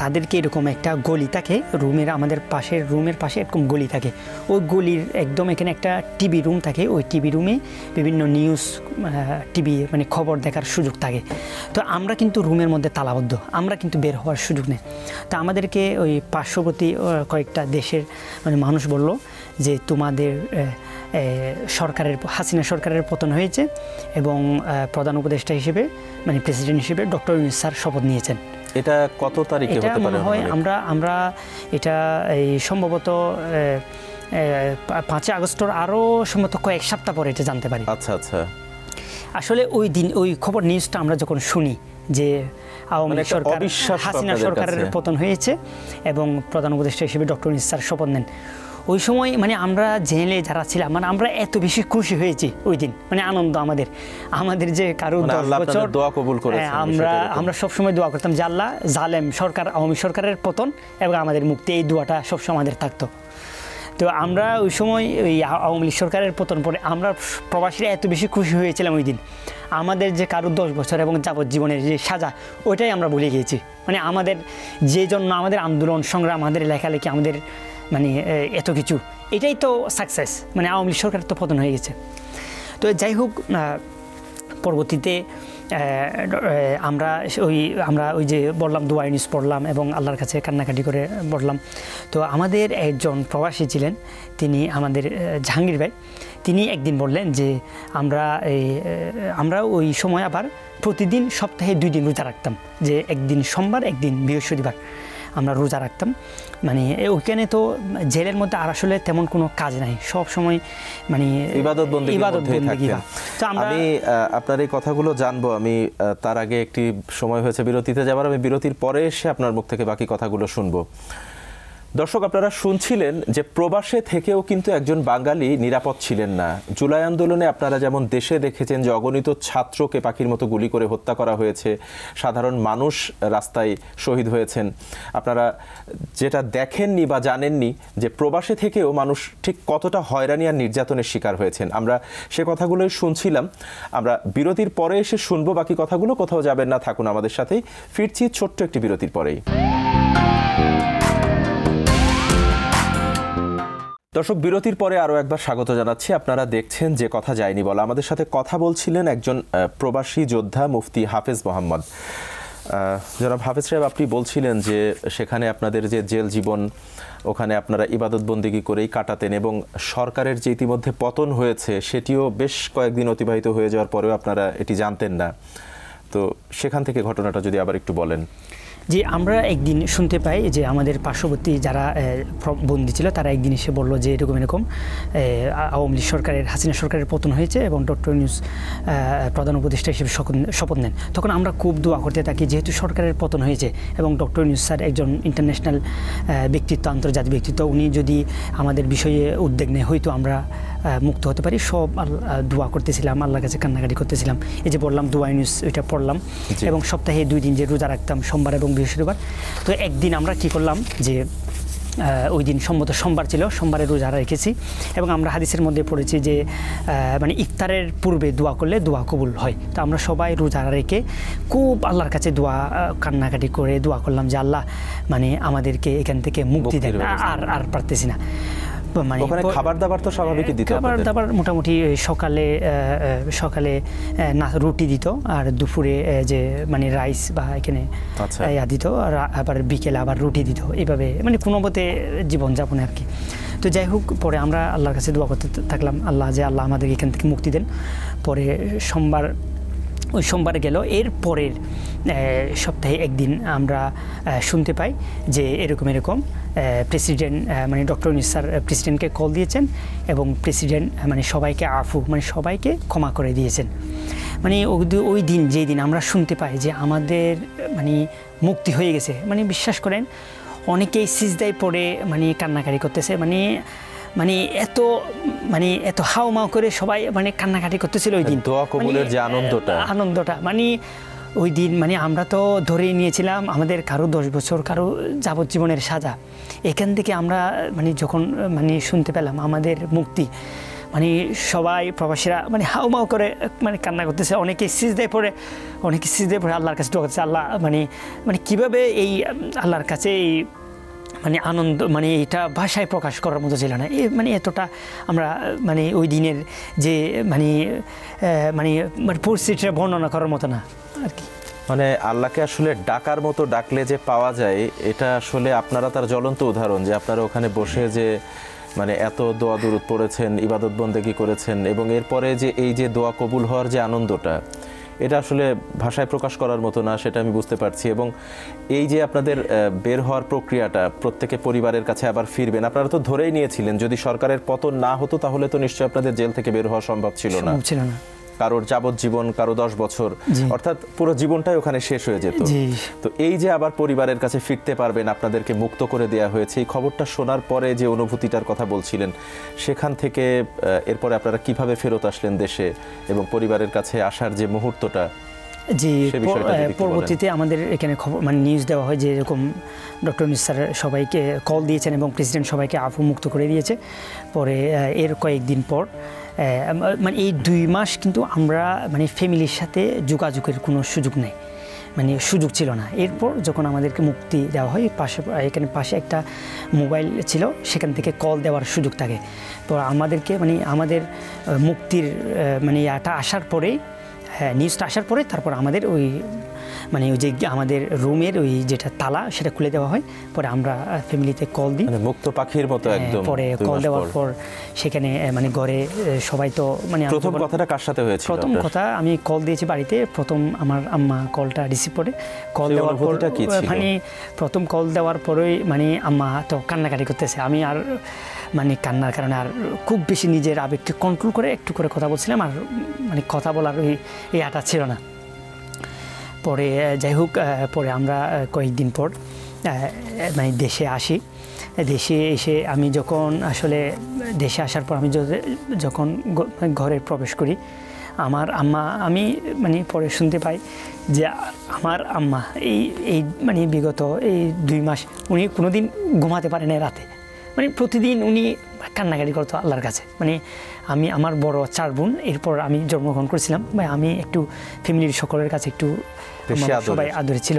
তাদেরকে এরকম একটা গলি থাকে রুমের, আমাদের পাশের রুমের পাশে এরকম গলি থাকে, ওই গলির একদম এখানে একটা টিভি রুম থাকে, ওই টিভি রুমে বিভিন্ন নিউজ টিভি মানে খবর দেখার সুযোগ থাকে। তো আমরা কিন্তু রুমের মধ্যে তালাবদ্ধ, আমরা কিন্তু বের হওয়ার সুযোগ নেই। তো আমাদেরকে ওই পার্শ্ববর্তী কয়েকটা দেশের মানে মানুষ বলল যে তোমাদের হাসিনা সরকারের পতন হয়েছে এবং প্রধান উপদেষ্টা হিসেবে মানে প্রেসিডেন্ট হিসেবে ডক্টর ইউনূস স্যার শপথ নিয়েছেন। এটা কত তারিখে হতে পারে? আমরা এটা এই সম্ভবত 5 আগস্টের আরও সম্ভবত কয়েক সপ্তাহ পরে এটা জানতে পারি। আচ্ছা আচ্ছা। আসলে ওই দিন ওই খবর নিউজটা আমরা যখন শুনি যে আওয়ামী লীগ সরকার হাসিনা সরকারের পতন হয়েছে এবং প্রধান উপদেষ্টা হিসেবে ডক্টর ইউনূস স্যার শপথ নেন, ওই সময় মানে আমরা জেলে যারা ছিলাম মানে আমরা এত বেশি খুশি হয়েছি ওই দিন, মানে আনন্দ আমাদের যে কারো 10 বছর দোয়া কবুল করেছেন, আমরা সবসময় দোয়া করতাম যে আল্লাহ জালেম সরকার আওয়ামী সরকারের পতন এবং আমাদের মুক্তি, এই দোয়াটা সবসময় আমাদের থাকতো। তো আমরা ওই সময় ওই আওয়ামী লীগ সরকারের পতন পরে আমরা প্রবাসীরা এত বেশি খুশি হয়েছিলাম ওই দিন, আমাদের যে কারো 10 বছর এবং যাবজ্জীবনের যে সাজা ওইটাই আমরা ভুলে গিয়েছি, মানে আমাদের যে জন্য আমাদের আন্দোলন সংগ্রাম, আমাদের লেখালেখি, আমাদের মানে এত কিছু, এটাই তো সাকসেস, মানে আওয়ামী লীগ সরকারের তো পতন হয়ে গেছে। তো যাই হোক, পরবর্তীতে আমরা ওই যে বললাম দোয়া ইউনূস পড়লাম এবং আল্লাহর কাছে কান্নাকাটি করে পড়লাম। তো আমাদের একজন প্রবাসী ছিলেন, তিনি আমাদের জাহাঙ্গীর ভাই, তিনি একদিন বললেন যে আমরা ওই সময় আবার প্রতিদিন সপ্তাহে 2 দিন রোজা রাখতাম, যে একদিন সোমবার একদিন বৃহস্পতিবার। আমরা রোজা রাখতাম। মানে ওইখানে তো জেলের মধ্যে আর আসলে তেমন কোনো কাজ নাই, সব সময় মানে ইবাদত বন্দেগী। তো আমি আপনার এই কথাগুলো জানবো, আমি তার আগে একটি সময় হয়েছে বিরতিতে যাবার, আমি বিরতির পরে এসে আপনার মুখ থেকে বাকি কথাগুলো শুনবো। দর্শক, আপনারা শুনছিলেন যে প্রবাসে থেকেও কিন্তু একজন বাঙালি নিরাপদ ছিলেন না। জুলাই আন্দোলনে আপনারা যেমন দেশে দেখেছেন যে অগণিত ছাত্রকে পাখির মতো গুলি করে হত্যা করা হয়েছে, সাধারণ মানুষ রাস্তায় শহীদ হয়েছেন, আপনারা যেটা দেখেননি বা জানেননি যে প্রবাসে থেকেও মানুষ ঠিক কতটা হয়রানি আর নির্যাতনের শিকার হয়েছেন। আমরা সে কথাগুলোই শুনছিলাম। আমরা বিরতির পরে এসে শুনবো বাকি কথাগুলো। কোথাও যাবেন না, থাকুন আমাদের সাথেই। ফিরছি ছোট্ট একটি বিরতির পরেই। দর্শক, বিরতির পরে আরও একবার স্বাগত জানাচ্ছি। আপনারা দেখছেন যে কথা যায়নি বলা। আমাদের সাথে কথা বলছিলেন একজন প্রবাসী যোদ্ধা মুফতি হাফেজ মোহাম্মদ। জনাব হাফেজ সাহেব, আপনি বলছিলেন যে সেখানে আপনাদের যে জেল জীবন, ওখানে আপনারা ইবাদত বন্দেগী করেই কাটাতেন এবং সরকারের যে ইতিমধ্যে পতন হয়েছে সেটিও বেশ কয়েকদিন অতিবাহিত হয়ে যাওয়ার পরেও আপনারা এটি জানতেন না। তো সেখান থেকে ঘটনাটা যদি আবার একটু বলেন। যে আমরা একদিন শুনতে পাই যে আমাদের পার্শ্ববর্তী যারা বন্দী ছিল তারা একদিন এসে বললো যে এরকম আওয়ামী লীগ সরকারের, হাসিনা সরকারের পতন হয়েছে এবং ডক্টর ইউনূস প্রধান উপদেষ্টা হিসেবে শপথ নেন। তখন আমরা খুব দোয়া করতে থাকি, যেহেতু সরকারের পতন হয়েছে এবং ডক্টর ইউনূস স্যার একজন ইন্টারন্যাশনাল ব্যক্তিত্ব, আন্তর্জাতিক ব্যক্তিত্ব, উনি যদি আমাদের বিষয়ে উদ্যোগ নেয় হয়তো আমরা মুক্ত হতে পারি। সব দোয়া করতেছিলাম, আল্লাহর কাছে কান্নাকাটি করতেছিলাম। এই যে বললাম দোয়া ইউনূস, ওইটা পড়লাম এবং সপ্তাহে 2 দিন যে রোজা রাখতাম, সোমবার এবং বৃহস্পতিবার। তো একদিন আমরা কি করলাম যে ওই দিন সম্ভবত সোমবার ছিল, সোমবারে রোজা রেখেছি এবং আমরা হাদিসের মধ্যে পড়েছি যে মানে ইফতারের পূর্বে দোয়া করলে দোয়া কবুল হয়। তো আমরা সবাই রোজা রেখে খুব আল্লাহর কাছে দোয়া কান্নাকাটি করে দোয়া করলাম যে আল্লাহ মানে আমাদেরকে এখান থেকে মুক্তি দেন, আর পারতেছি না। মানে খাবার দাবার তো স্বাভাবিকই দিত, খাবার দাবার মোটামুটি সকালে না রুটি দিত, আর দুপুরে যে মানে রাইস বা এখানে দিত, আর আবার বিকেলে আবার রুটি দিত। এইভাবে মানে কোনো মতে জীবনযাপনে আর কি। তো যাই হোক, পরে আমরা আল্লাহর কাছে দোয়া করতে থাকলাম, আল্লাহ আমাদের এখান থেকে মুক্তি দেন। পরে ওই সোমবারে গেল। এর পরের সপ্তাহে একদিন আমরা শুনতে পাই যে এরকম প্রেসিডেন্ট মানে ডক্টর ইউনূস স্যার প্রেসিডেন্টকে কল দিয়েছেন এবং প্রেসিডেন্ট মানে সবাইকে মানে সবাইকে ক্ষমা করে দিয়েছেন। মানে ওই দিন, যেই দিন আমরা শুনতে পাই যে আমাদের মানে মুক্তি হয়ে গেছে, মানে বিশ্বাস করেন অনেকেই সিজদায় পড়ে মানে কান্নাকাটি করতেছে। মানে এত হাওমাও করে সবাই মানে কান্নাকাটি করতেছিল ওই দিন। দোয়া কবুলের যে আনন্দটা মানে ওই দিন মানে আমরা তো ধরেই নিয়েছিলাম আমাদের কারো 10 বছর, কারো যাবজ্জীবনের সাজা। এখান থেকে আমরা মানে যখন মানে শুনতে পেলাম আমাদের মুক্তি, মানে সবাই প্রবাসীরা মানে হাওমাও করে মানে কান্না করতেছে। অনেকে সিজদায় পড়ে আল্লাহর কাছে দোয়া করতেছে। আল্লাহ মানে কীভাবে এই আল্লাহর কাছে এই মানে আনন্দ, মানে এটা ভাষায় প্রকাশ করার মতো ছিল না। মানে এতটা আমরা মানে ওই দিনের যে মানে পরিস্থিতিটা বর্ণনা করার মতো না আর কি। মানে আল্লাহকে আসলে ডাকার মতো ডাকলে যে পাওয়া যায়, এটা আসলে আপনারা তার জ্বলন্ত উদাহরণ। যে আপনারা ওখানে বসে যে মানে এত দোয়া দুরূদ পড়েছেন, ইবাদত বন্দেগী করেছেন এবং এরপরে যে এই যে দোয়া কবুল হওয়ার যে আনন্দটা, এটা আসলে ভাষায় প্রকাশ করার মতো না, সেটা আমি বুঝতে পারছি। এবং এই যে আপনাদের বের হওয়ার প্রক্রিয়াটা, প্রত্যেকে পরিবারের কাছে আবার ফিরবেন, আপনারা তো ধরেই নিয়েছিলেন যদি সরকারের পতন না হতো তাহলে তো নিশ্চয়ই আপনাদের জেল থেকে বের হওয়া সম্ভব ছিল না। কারোর যাবজ্জীবন, কারো 10 বছর, অর্থাৎ পুরো জীবনটাই ওখানে শেষ হয়ে যেত। তো এই যে আবার পরিবারের কাছে ফিরতে পারবেন, আপনাদেরকে মুক্ত করে দেয়া হয়েছে, এই খবরটা শোনার পরে যে অনুভূতিটার কথা বলছিলেন, সেখান থেকে এরপরে আপনারা কিভাবে ফেরত আসলেন দেশে এবং পরিবারের কাছে আসার যে মুহূর্তটা? জি, পরবর্তীতে আমাদের এখানে খবর মানে নিউজ দেওয়া হয় যে এরকম ডক্টর ইউনূস স্যার সবাইকে কল দিয়েছেন এবং প্রেসিডেন্ট সবাইকে আফু মুক্ত করে দিয়েছে। পরে এর কয়েকদিন পর মানে এই 2 মাস কিন্তু আমরা মানে ফ্যামিলির সাথে যোগাযোগের কোনো সুযোগ নেই, মানে সুযোগ ছিল না। এরপর যখন আমাদেরকে মুক্তি দেওয়া হয়, এখানে পাশে একটা মোবাইল ছিল, সেখান থেকে কল দেওয়ার সুযোগ থাকে। তো আমাদেরকে মানে আমাদের মুক্তির মানে এটা আসার পরেই হ্যাঁ, নিউজটা আসার পরে তারপর আমাদের ওই মানে ওই যে আমাদের রুমের ওই যেটা তালা সেটা খুলে দেওয়া হয়, পরে আমরা ফ্যামিলিতে কল দিই, মানে মুক্ত পাখির মতো একদম। পরে কল দেওয়ার পর সেখানে মানে ঘরে সবাই তো মানে প্রথম কথাটা কার সাথে হয়েছিল? প্রথম কথা আমি কল দিয়েছি বাড়িতে, প্রথম আমার আম্মা কলটা রিসিভ করে, কল দেওয়ার পর মানে প্রথম কল দেওয়ার পরেই মানে আম্মা তো কান্নাকাটি করতেছে, আমি আর মানে কান্নার কারণে আর খুব বেশি নিজের আবেগকে কন্ট্রোল করে একটু করে কথা বলছিলাম, আর মানে কথা বলার ওই আটা ছিল না। পরে যাই হোক, পরে আমরা কয়েকদিন পর মানে দেশে আসি। দেশে এসে আমি যখন আসলে দেশে আসার পর আমি যখন ঘরে প্রবেশ করি, আমার আম্মা, আমি মানে পরে শুনতে পাই যে আমার আম্মা এই মানে বিগত এই 2 মাস উনি কোনোদিন ঘুমাতে পারে না রাতে, মানে প্রতিদিন উনি কান্নাকাটি করতো আল্লাহর কাছে। মানে আমি আমার বড় 4 বোন, এরপর আমি জন্মগ্রহণ করেছিলাম, আমি একটু ফ্যামিলির সকলের কাছে একটু সবাই আদরে ছিল।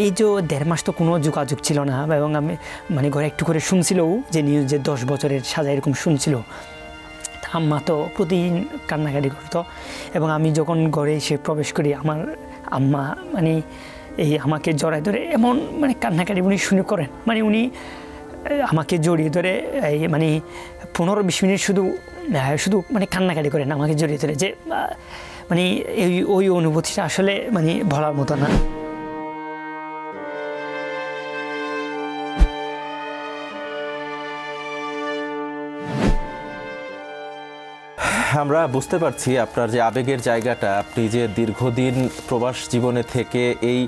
এই যে 1.5 মাস তো কোনো যোগাযোগ ছিল না, এবং আমি মানে ঘরে একটু করে শুনছিল যে নিউজ যে 10 বছরের সাজা এরকম শুনছিল। আম্মা তো প্রতিদিন কান্নাকাটি করতো, এবং আমি যখন ঘরে এসে প্রবেশ করি আমার আম্মা মানে এই আমাকে জড়ায় ধরে এমন মানে কান্নাকাটি উনি শুনে করেন, মানে উনি আমাকে জড়িয়ে ধরে এই মানে 15-20 মিনিট শুধু মানে কান্নাকাটি করেন আমাকে জড়িয়ে ধরে, যে মানে ওই অনুভূতিটা আসলে মানে বলার মতো না। আমরা বুঝতে পারছি আপনার যে আবেগের জায়গাটা, আপনি যে দীর্ঘদিন প্রবাস জীবনে থেকে এই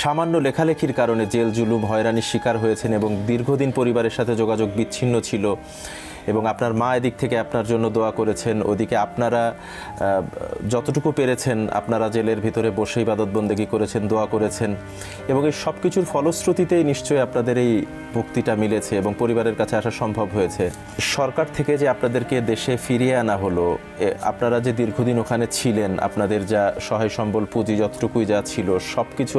সামান্য লেখালেখির কারণে জেল জুলুম হয়রানির শিকার হয়েছেন, এবং দীর্ঘদিন পরিবারের সাথে যোগাযোগ বিচ্ছিন্ন ছিল, এবং আপনার মা এদিক থেকে আপনার জন্য দোয়া করেছেন, ওদিকে আপনারা যতটুকু পেরেছেন আপনারা জেলের ভিতরে বসে ইবাদত বন্দেগী করেছেন, দোয়া করেছেন, এবং এই সব কিছুর ফলশ্রুতিতেই নিশ্চয়ই আপনাদের এই মুক্তিটা মিলেছে এবং পরিবারের কাছে আসা সম্ভব হয়েছে। সরকার থেকে যে আপনাদেরকে দেশে ফিরিয়ে আনা হলো, আপনারা যে দীর্ঘদিন ওখানে ছিলেন, আপনাদের যা সহায় সম্বল পুঁজি যতটুকুই যা ছিল সব কিছু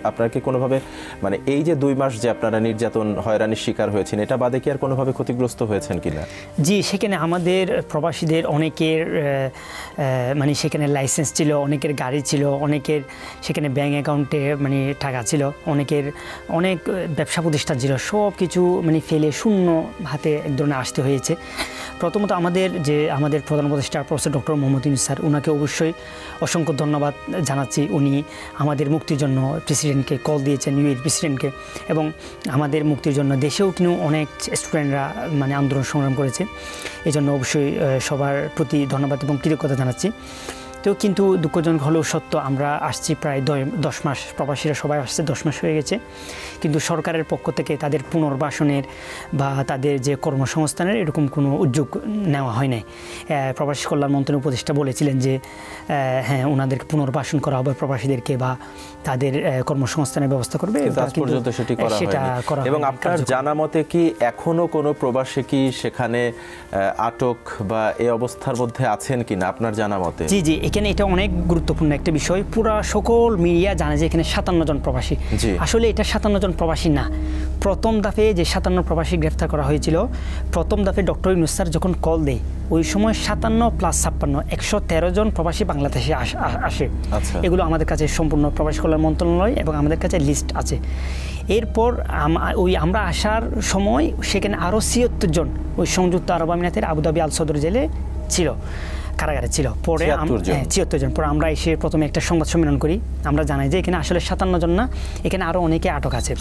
আপনাকে কোনোভাবে মানে এই যে 2 মাস যে আপনারা নির্যাতন হয়রানির শিকার হয়েছেন, এটা বাদে কি আর কোনোভাবে ক্ষতিগ্রস্ত হয়েছেন কিনা? জি, সেখানে আমাদের প্রবাসীদের অনেকের মানে সেখানে লাইসেন্স ছিল, অনেকের গাড়ি ছিল, অনেকের সেখানে ব্যাঙ্ক অ্যাকাউন্টে মানে টাকা ছিল, অনেকের অনেক ব্যবসা প্রতিষ্ঠান ছিল, সব কিছু মানে ফেলে শূন্য হাতে এক ধরনের আসতে হয়েছে। প্রথমত আমাদের প্রধান উপদেষ্টা professor doctor Mohammad Yunus sir, ওনাকে অবশ্যই অসংখ্য ধন্যবাদ জানাচ্ছি। উনি আমাদের মুক্তির জন্য প্রেসিডেন্টকে কল দিয়েছেন, ইউএর প্রেসিডেন্টকে, এবং আমাদের মুক্তির জন্য দেশেও কিন্তু অনেক স্টুডেন্টরা মানে আন্দোলন সংগ্রাম করেছে। এই জন্য অবশ্যই সবার প্রতি ধন্যবাদ এবং কৃতজ্ঞতা জানাচ্ছি। তো কিন্তু দুঃখজনক হলেও সত্য, আমরা আসছি প্রায় 10 মাস, প্রবাসীরা সবাই আসছে 10 মাস হয়ে গেছে, কিন্তু সরকারের পক্ষ থেকে তাদের পুনর্বাসনের বা তাদের যে কর্মসংস্থানের এরকম কোনো উদ্যোগ নেওয়া হয় নাই। প্রবাসী কল্যাণ মন্ত্রণালয়ের উপদেষ্টা বলেছিলেন যে হ্যাঁ, ওনাদেরকে পুনর্বাসন করা হবে প্রবাসীদেরকে, বা তাদের কর্মসংস্থানের ব্যবস্থা করবে, সেটা করা। এবং আপনার জানা মতে কি এখনো কোনো প্রবাসী কি সেখানে আটক বা এই অবস্থার মধ্যে আছেন কিনা আপনার জানা মতে? জি জি, এখানে এটা অনেক গুরুত্বপূর্ণ একটা বিষয়। পুরো সকল মিডিয়া জানে যে এখানে 57 জন প্রবাসী। আসলে এটা 57 জন প্রবাসী না। প্রথম দাফে যে 57 প্রবাসী গ্রেফতার করা হয়েছিল, প্রথম দাফে ডক্টর ইউনূস স্যার যখন কল দেয় ওই সময় 57 + 56 113 জন প্রবাসী বাংলাদেশে আসে। এগুলো আমাদের কাছে সম্পূর্ণ প্রবাসী কল্যাণ মন্ত্রণালয় এবং আমাদের কাছে লিস্ট আছে। এরপর আমরা আসার সময় সেখানে আরও 76 জন ওই সংযুক্ত আরব আমিরাতের আবুধাবি আল সদর জেলে ছিল, কারাগারে ছিল। পরে 76 জন। পরে আমরা এসে প্রথমে একটা সংবাদ সম্মেলন করি, আমরা জানাই যে এখানে আসলে 57 জন না, এখানে আরও অনেকে আটক আছে,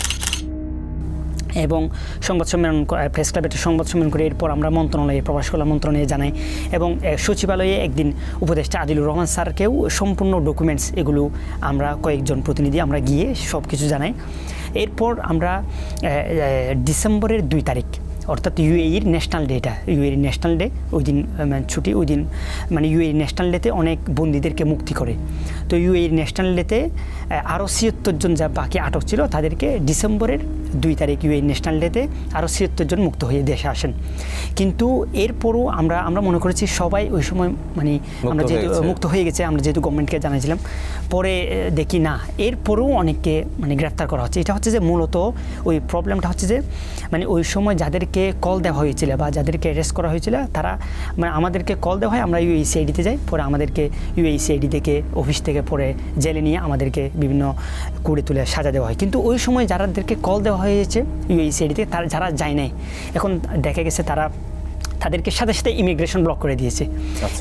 এবং সংবাদ সম্মেলন প্রেস ক্লাবে একটা সংবাদ সম্মেলন করে এরপর আমরা মন্ত্রণালয়ে প্রবাসী কল্যাণ মন্ত্রণালয়ে জানাই, এবং সচিবালয়ে একদিন উপদেষ্টা আদিলুর রহমান স্যারকেও সম্পূর্ণ ডকুমেন্টস এগুলো আমরা কয়েকজন প্রতিনিধি আমরা গিয়ে সব কিছু জানাই। এরপর আমরা ডিসেম্বরের 2 তারিখ, অর্থাৎ ইউএইর ন্যাশনাল ডেটা, ইউএইর ন্যাশনাল ডে, ওই দিন ছুটি, ওই দিন মানে ইউএইর ন্যাশনাল ডেতে অনেক বন্দীদেরকে মুক্তি করে। তো ইউএইর ন্যাশনাল ডেতে আরও ৭৬ জন যা বাকি আটক ছিল তাদেরকে ডিসেম্বরের 2 তারিখ ইউএইর ন্যাশনাল ডেতে আরও ৭৬ জন মুক্ত হয়ে দেশে আসেন। কিন্তু এরপরও আমরা মনে করেছি সবাই ওই সময় মানে আমরা যেহেতু মুক্ত হয়ে গেছে, আমরা যেহেতু গভর্নমেন্টকে জানিয়েছিলাম, পরে দেখি না এরপরও অনেককে মানে গ্রেফতার করা হচ্ছে। এটা হচ্ছে যে মূলত ওই প্রবলেমটা হচ্ছে যে মানে ওই সময় যাদেরকে কল দেওয়া হয়েছিল বা যাদেরকে অ্যারেস্ট করা হয়েছিল তারা মানে আমাদেরকে কল দেওয়া হয়, আমরা ইউএইসিআইডিতে যাই, পরে আমাদেরকে ইউএইসিআইডি থেকে অফিস থেকে পরে জেলে নিয়ে আমাদেরকে বিভিন্ন কুড়ে তুলে সাজা দেওয়া হয়। কিন্তু ওই সময় যাদেরকে কল দেওয়া হয়েছে ইউএইসিআইডিতে তারা যারা যায় নাই, এখন দেখা গেছে তাদেরকে সাথে সাথে ইমিগ্রেশন ব্লক করে দিয়েছে।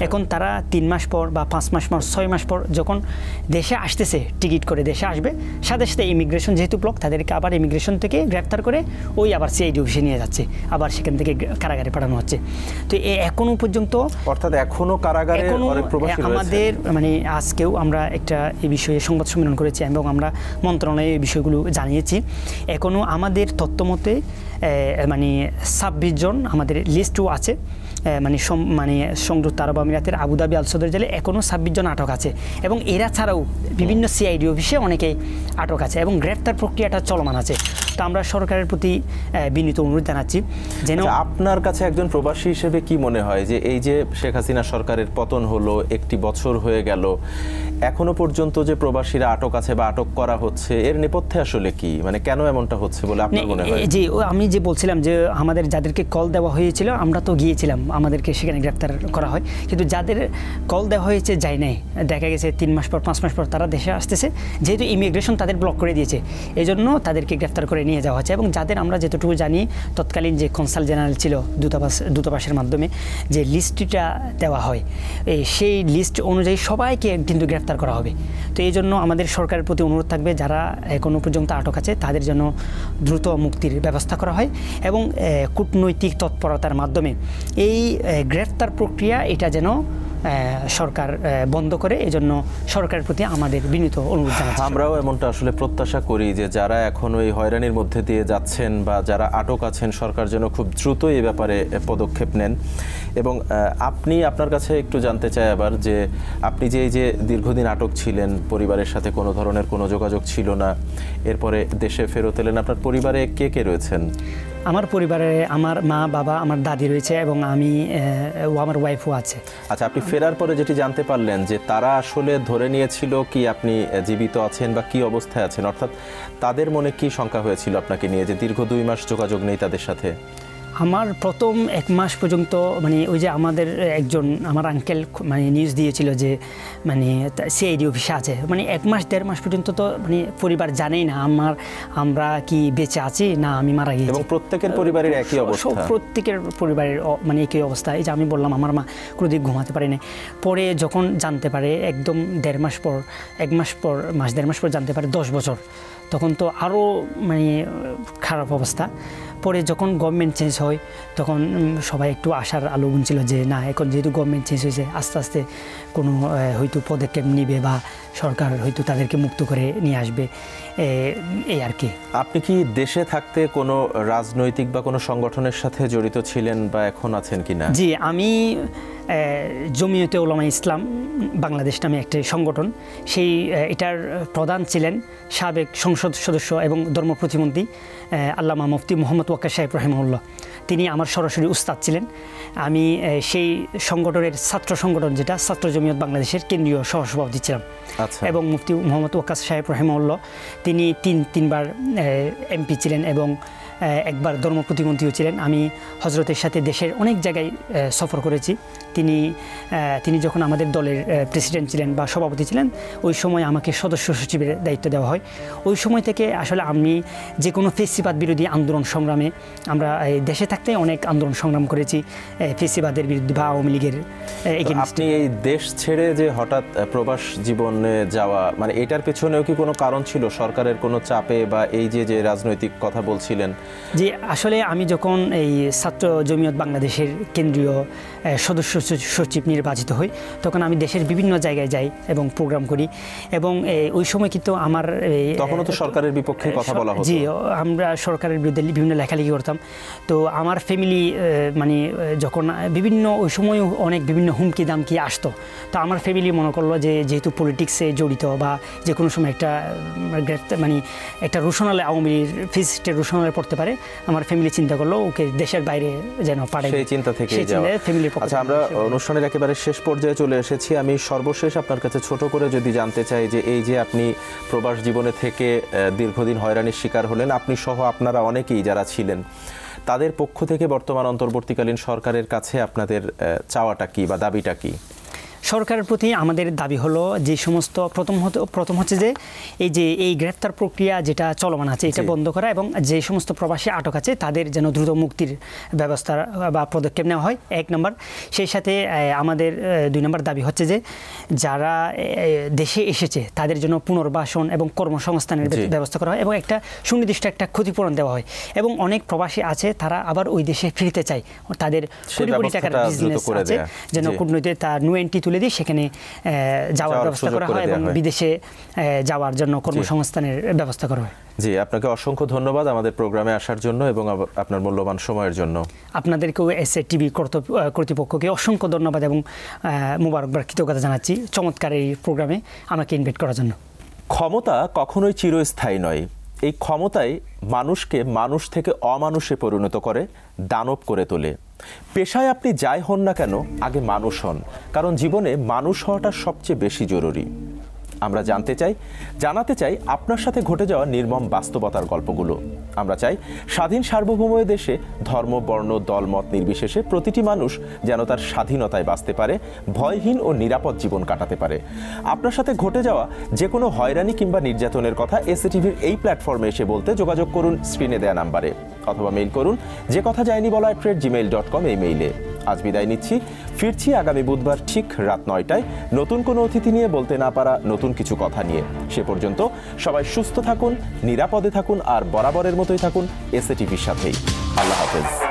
এখন তারা 3 মাস পর বা 5 মাস পর 6 মাস পর যখন দেশে আসতেছে, টিকিট করে দেশে আসবে, সাথে সাথে ইমিগ্রেশন যেহেতু ব্লক, তাদেরকে আবার ইমিগ্রেশন থেকে গ্রেফতার করে ওই আবার সিআইডি অফিসে নিয়ে যাচ্ছে, আবার সেখান থেকে কারাগারে পাঠানো হচ্ছে। তো এখনো পর্যন্ত অর্থাৎ এখনো কারাগারে অনেক প্রবাসী রয়েছে। আমাদের মানে আজকেও আমরা একটা এই বিষয়ে সংবাদ সম্মেলন করেছি এবং আমরা মন্ত্রণালয়ে এই বিষয়গুলো জানিয়েছি। এখনো আমাদের তথ্য মতে মানে 26 জন আমাদের লিস্টও আছে, মানে সংযুক্ত আরব আমিরাতের আবুধাবি আল সদর জেলে এখনও 26 জন আটক আছে এবং এরা ছাড়াও বিভিন্ন সিআইডি অফিসে অনেকেই আটক আছে এবং গ্রেফতার প্রক্রিয়াটা চলমান আছে। তো আমরা সরকারের প্রতি বিনীত অনুরোধ জানাচ্ছি যেন। আপনার কাছে একজন প্রবাসী হিসেবে কি মনে হয় যে এই যে শেখ হাসিনা সরকারের পতন হলো, 1 বছর হয়ে গেল, এখনো পর্যন্ত যে প্রবাসীরা আটক আছে বা আটক করা হচ্ছে, এর নেপথ্যে আসলে কি, মানে কেন এমনটা হচ্ছে বলে আপনার মনে হয়? জি, আমি যে বলছিলাম যে আমাদের যাদেরকে কল দেওয়া হয়েছিল আমরা তো গিয়েছিলাম, আমাদেরকে সেখানে গ্রেফতার করা হয়, কিন্তু যাদের কল দেওয়া হয়েছে যায় নাই, দেখা গেছে 3 মাস পর 5 মাস পর তারা দেশে আসতেছে, যেহেতু ইমিগ্রেশন তাদের ব্লক করে দিয়েছে এই জন্য তাদেরকে গ্রেফতার করে নিয়ে যাওয়া হচ্ছে। এবং যাদের আমরা যতটুকু জানি তৎকালীন যে কনসাল জেনারেল ছিল দূতাবাসের মাধ্যমে যে লিস্টটা দেওয়া হয়, সেই লিস্ট অনুযায়ী সবাইকে কিন্তু গ্রেফতার করা হবে। তো এই জন্য আমাদের সরকারের প্রতি অনুরোধ থাকবে যারা এখনো পর্যন্ত আটক আছে তাদের জন্য দ্রুত মুক্তির ব্যবস্থা করা হয় এবং কূটনৈতিক তৎপরতার মাধ্যমে এই গ্রেফতার প্রক্রিয়া এটা যেন সরকার বন্ধ করে, এজন্য সরকারের প্রতি আমাদের বিনীত অনুরোধ জানাচ্ছি। আমরাও এমনটা আসলে প্রত্যাশা করি যে যারা এখন ওই হয়রানির মধ্যে দিয়ে যাচ্ছেন বা যারা আটক আছেন, সরকার যেন খুব দ্রুত এই ব্যাপারে পদক্ষেপ নেন। এবং আপনার কাছে একটু জানতে চাই আবার যে আপনি যে এই যে দীর্ঘদিন আটক ছিলেন, পরিবারের সাথে কোনো ধরনের কোনো যোগাযোগ ছিল না, এরপরে দেশে ফেরত এলেন, আপনার পরিবারে কে কে রয়েছেন? আমার পরিবারে আমার মা, বাবা, আমার দাদি রয়েছে এবং আমার ওয়াইফও আছে। আচ্ছা, আপনি ফেরার পরে যেটি জানতে পারলেন যে তারা আসলে ধরে নিয়েছিল কি আপনি জীবিত আছেন বা কি অবস্থায় আছেন, অর্থাৎ তাদের মনে কি শঙ্কা হয়েছিল আপনাকে নিয়ে যে দীর্ঘ 2 মাস যোগাযোগ নেই তাদের সাথে? আমার প্রথম 1 মাস পর্যন্ত মানে ওই যে আমাদের একজন আমার আঙ্কেল মানে নিউজ দিয়েছিল যে মানে সিআইডি অফিসে আছে, মানে 1 মাস 1.5 মাস পর্যন্ত তো মানে পরিবার জানেই না আমরা কি বেঁচে আছি না আমি মারা গিয়েছি। এবং প্রত্যেকের পরিবারের একই অবস্থা, প্রত্যেকের পরিবারের মানে একই অবস্থা। এই যে আমি বললাম আমার মা কোনোদিন ঘুমাতে পারে না, পরে যখন জানতে পারে একদম 1.5 মাস পর 1 মাস পর 1.5 মাস পর জানতে পারে 10 বছর, তখন তো আরও মানে খারাপ অবস্থা। পরে যখন গভর্নমেন্ট চেঞ্জ হয় তখন সবাই একটু আশার আলো গুনছিল যে না, এখন যেহেতু গভর্নমেন্ট চেঞ্জ হয়েছে আস্তে আস্তে কোনো হয়তো পদক্ষেপ নিবে বা সরকার হয়তো তাদেরকে মুক্ত করে নিয়ে আসবে, এই আর কি। আপনি কি দেশে থাকতে কোনো রাজনৈতিক বা কোনো সংগঠনের সাথে জড়িত ছিলেন বা এখন আছেন কি না? জি, আমি জমিয়তে উলামা ইসলাম বাংলাদেশ নামে একটি সংগঠন, এটার প্রধান ছিলেন সাবেক সংসদ সদস্য এবং ধর্ম প্রতিমন্ত্রী আল্লামা মুফতি মোহাম্মদ ওয়াক্কার সাহেব রহিমাহুল্লাহ। তিনি আমার সরাসরি উস্তাদ ছিলেন। আমি সেই সংগঠনের ছাত্র সংগঠন যেটা ছাত্র জমিয়ত বাংলাদেশের কেন্দ্রীয় সহসভাপতি ছিলাম। এবং মুফতি মোহাম্মদ ওয়াক্কার সাহেব রহিমাহুল্লাহ তিনি তিনবার এমপি ছিলেন এবং একবার ধর্ম প্রতিমন্ত্রীও ছিলেন। আমি হজরতের সাথে দেশের অনেক জায়গায় সফর করেছি। তিনি যখন আমাদের দলের প্রেসিডেন্ট ছিলেন বা সভাপতি ছিলেন, ওই সময় আমাকে সদস্য সচিবের দায়িত্ব দেওয়া হয়। ওই সময় থেকে আসলে আমি যে কোনো ফেসিবাদ বিরোধী আন্দোলন সংগ্রামে আমরা দেশে থাকতে অনেক আন্দোলন সংগ্রাম করেছি ফেসিবাদের বিরুদ্ধে বা আওয়ামী লীগের। আপনি এই দেশ ছেড়ে যে হঠাৎ প্রবাস জীবনে যাওয়া, মানে এটার পেছনেও কি কোনো কারণ ছিল? সরকারের কোনো চাপে বা এই যে রাজনৈতিক কথা বলছিলেন জি, আসলে আমি যখন এই ছাত্র জমিয়ত বাংলাদেশের কেন্দ্রীয় সদস্য সচিব নির্বাচিত হই, তখন আমি দেশের বিভিন্ন জায়গায় যাই এবং প্রোগ্রাম করি, এবং ওই সময় কিন্তু আমার তখনও তো সরকারের বিপক্ষে কথা বলা হতো। জি, আমরা সরকারের বিরুদ্ধে বিভিন্ন লেখালেখি করতাম। তো আমার ফ্যামিলি মানে যখন বিভিন্ন ওই সময় অনেক বিভিন্ন হুমকি দামকি আসতো, তো আমার ফ্যামিলি মনে করলো যে যেহেতু পলিটিক্সে জড়িত বা যে কোনো সময় একটা মানে একটা রোশনালে আওয়ামী লীগের ফিজিস্টের রোশনালে পড়তে পারে, আমার ফ্যামিলি চিন্তা করলো ওকে দেশের বাইরে যেন পাঠায়। সেই চিন্তা থেকে আচ্ছা, আমরা অনুষ্ঠানের একেবারে শেষ পর্যায়ে চলে এসেছি। আমি সর্বশেষ আপনার কাছে ছোট করে যদি জানতে চাই যে এই যে আপনি প্রবাস জীবনে থেকে দীর্ঘদিন হয়রানির শিকার হলেন, আপনি সহ আপনারা অনেকেই যারা ছিলেন, তাদের পক্ষ থেকে বর্তমান অন্তর্বর্তীকালীন সরকারের কাছে আপনাদের চাওয়াটা কি বা দাবিটা কি? সরকারের প্রতি আমাদের দাবি হলো যে সমস্ত প্রথম হচ্ছে যে এই গ্রেফতার প্রক্রিয়া যেটা চলমান আছে এটা বন্ধ করা, এবং যে সমস্ত প্রবাসী আটক আছে তাদের যেন দ্রুত মুক্তির ব্যবস্থা বা পদক্ষেপ নেওয়া হয়, 1 নম্বর। সেই সাথে আমাদের 2 নম্বর দাবি হচ্ছে যে যারা দেশে এসেছে তাদের জন্য পুনর্বাসন এবং কর্মসংস্থানের ব্যবস্থা করা হয়, এবং একটা সুনির্দিষ্ট একটা ক্ষতিপূরণ দেওয়া হয়। এবং অনেক প্রবাসী আছে তারা আবার ওই দেশে ফিরতে চায়, তাদের কোটি কোটি টাকার বিজনেস আছে, যেন কূটনীতি তার নুয়েন্টি তুলে দিয়ে সেখানে যাওয়ার ব্যবস্থা করা হয় এবং বিদেশে যাওয়ার জন্য কর্মসংস্থানের ব্যবস্থা করা হয়। জি, আপনাকে অসংখ্য ধন্যবাদ আমাদের প্রোগ্রামে আসার জন্য এবং আপনার মূল্যবান সময়ের জন্য। আপনাদেরকেও এসএটিভি কর্তৃপক্ষকে অসংখ্য ধন্যবাদ এবং মোবারকবাদ, কৃতজ্ঞতা জানাচ্ছি চমৎকার এই প্রোগ্রামে আমাকে ইনভাইট করার জন্য। ক্ষমতা কখনোই চিরস্থায়ী নয়। এই ক্ষমতাই মানুষকে মানুষ থেকে অমানুষে পরিণত করে, দানব করে তোলে। পেশায় আপনি যাই হন না কেন, আগে মানুষ হন, কারণ জীবনে মানুষ হওয়াটা সবচেয়ে বেশি জরুরি। আমরা জানাতে চাই আপনার সাথে ঘটে যাওয়া নির্মম বাস্তবতার গল্পগুলো। আমরা চাই স্বাধীন সার্বভৌম দেশে ধর্ম, বর্ণ, দলমত নির্বিশেষে প্রতিটি মানুষ যেন তার স্বাধীনতায় বাঁচতে পারে, ভয়হীন ও নিরাপদ জীবন কাটাতে পারে। আপনার সাথে ঘটে যাওয়া যে কোনো হয়রানি কিংবা নির্যাতনের কথা এসএটিভির এই প্ল্যাটফর্মে এসে বলতে যোগাযোগ করুন স্ক্রিনে দেয়া নাম্বারে, অথবা মেইল করুন যে কথা যায়নি বলা @gmail.com এই মেইলে। আজ বিদায় নিচ্ছি, ফিরছি আগামী বুধবার ঠিক রাত 9টায় নতুন কোনো অতিথি নিয়ে, বলতে না পারা নতুন কিছু কথা নিয়ে। সে পর্যন্ত সবাই সুস্থ থাকুন, নিরাপদে থাকুন আর বরাবরের মতোই থাকুন এসএটিভির সাথেই। আল্লাহ হাফেজ।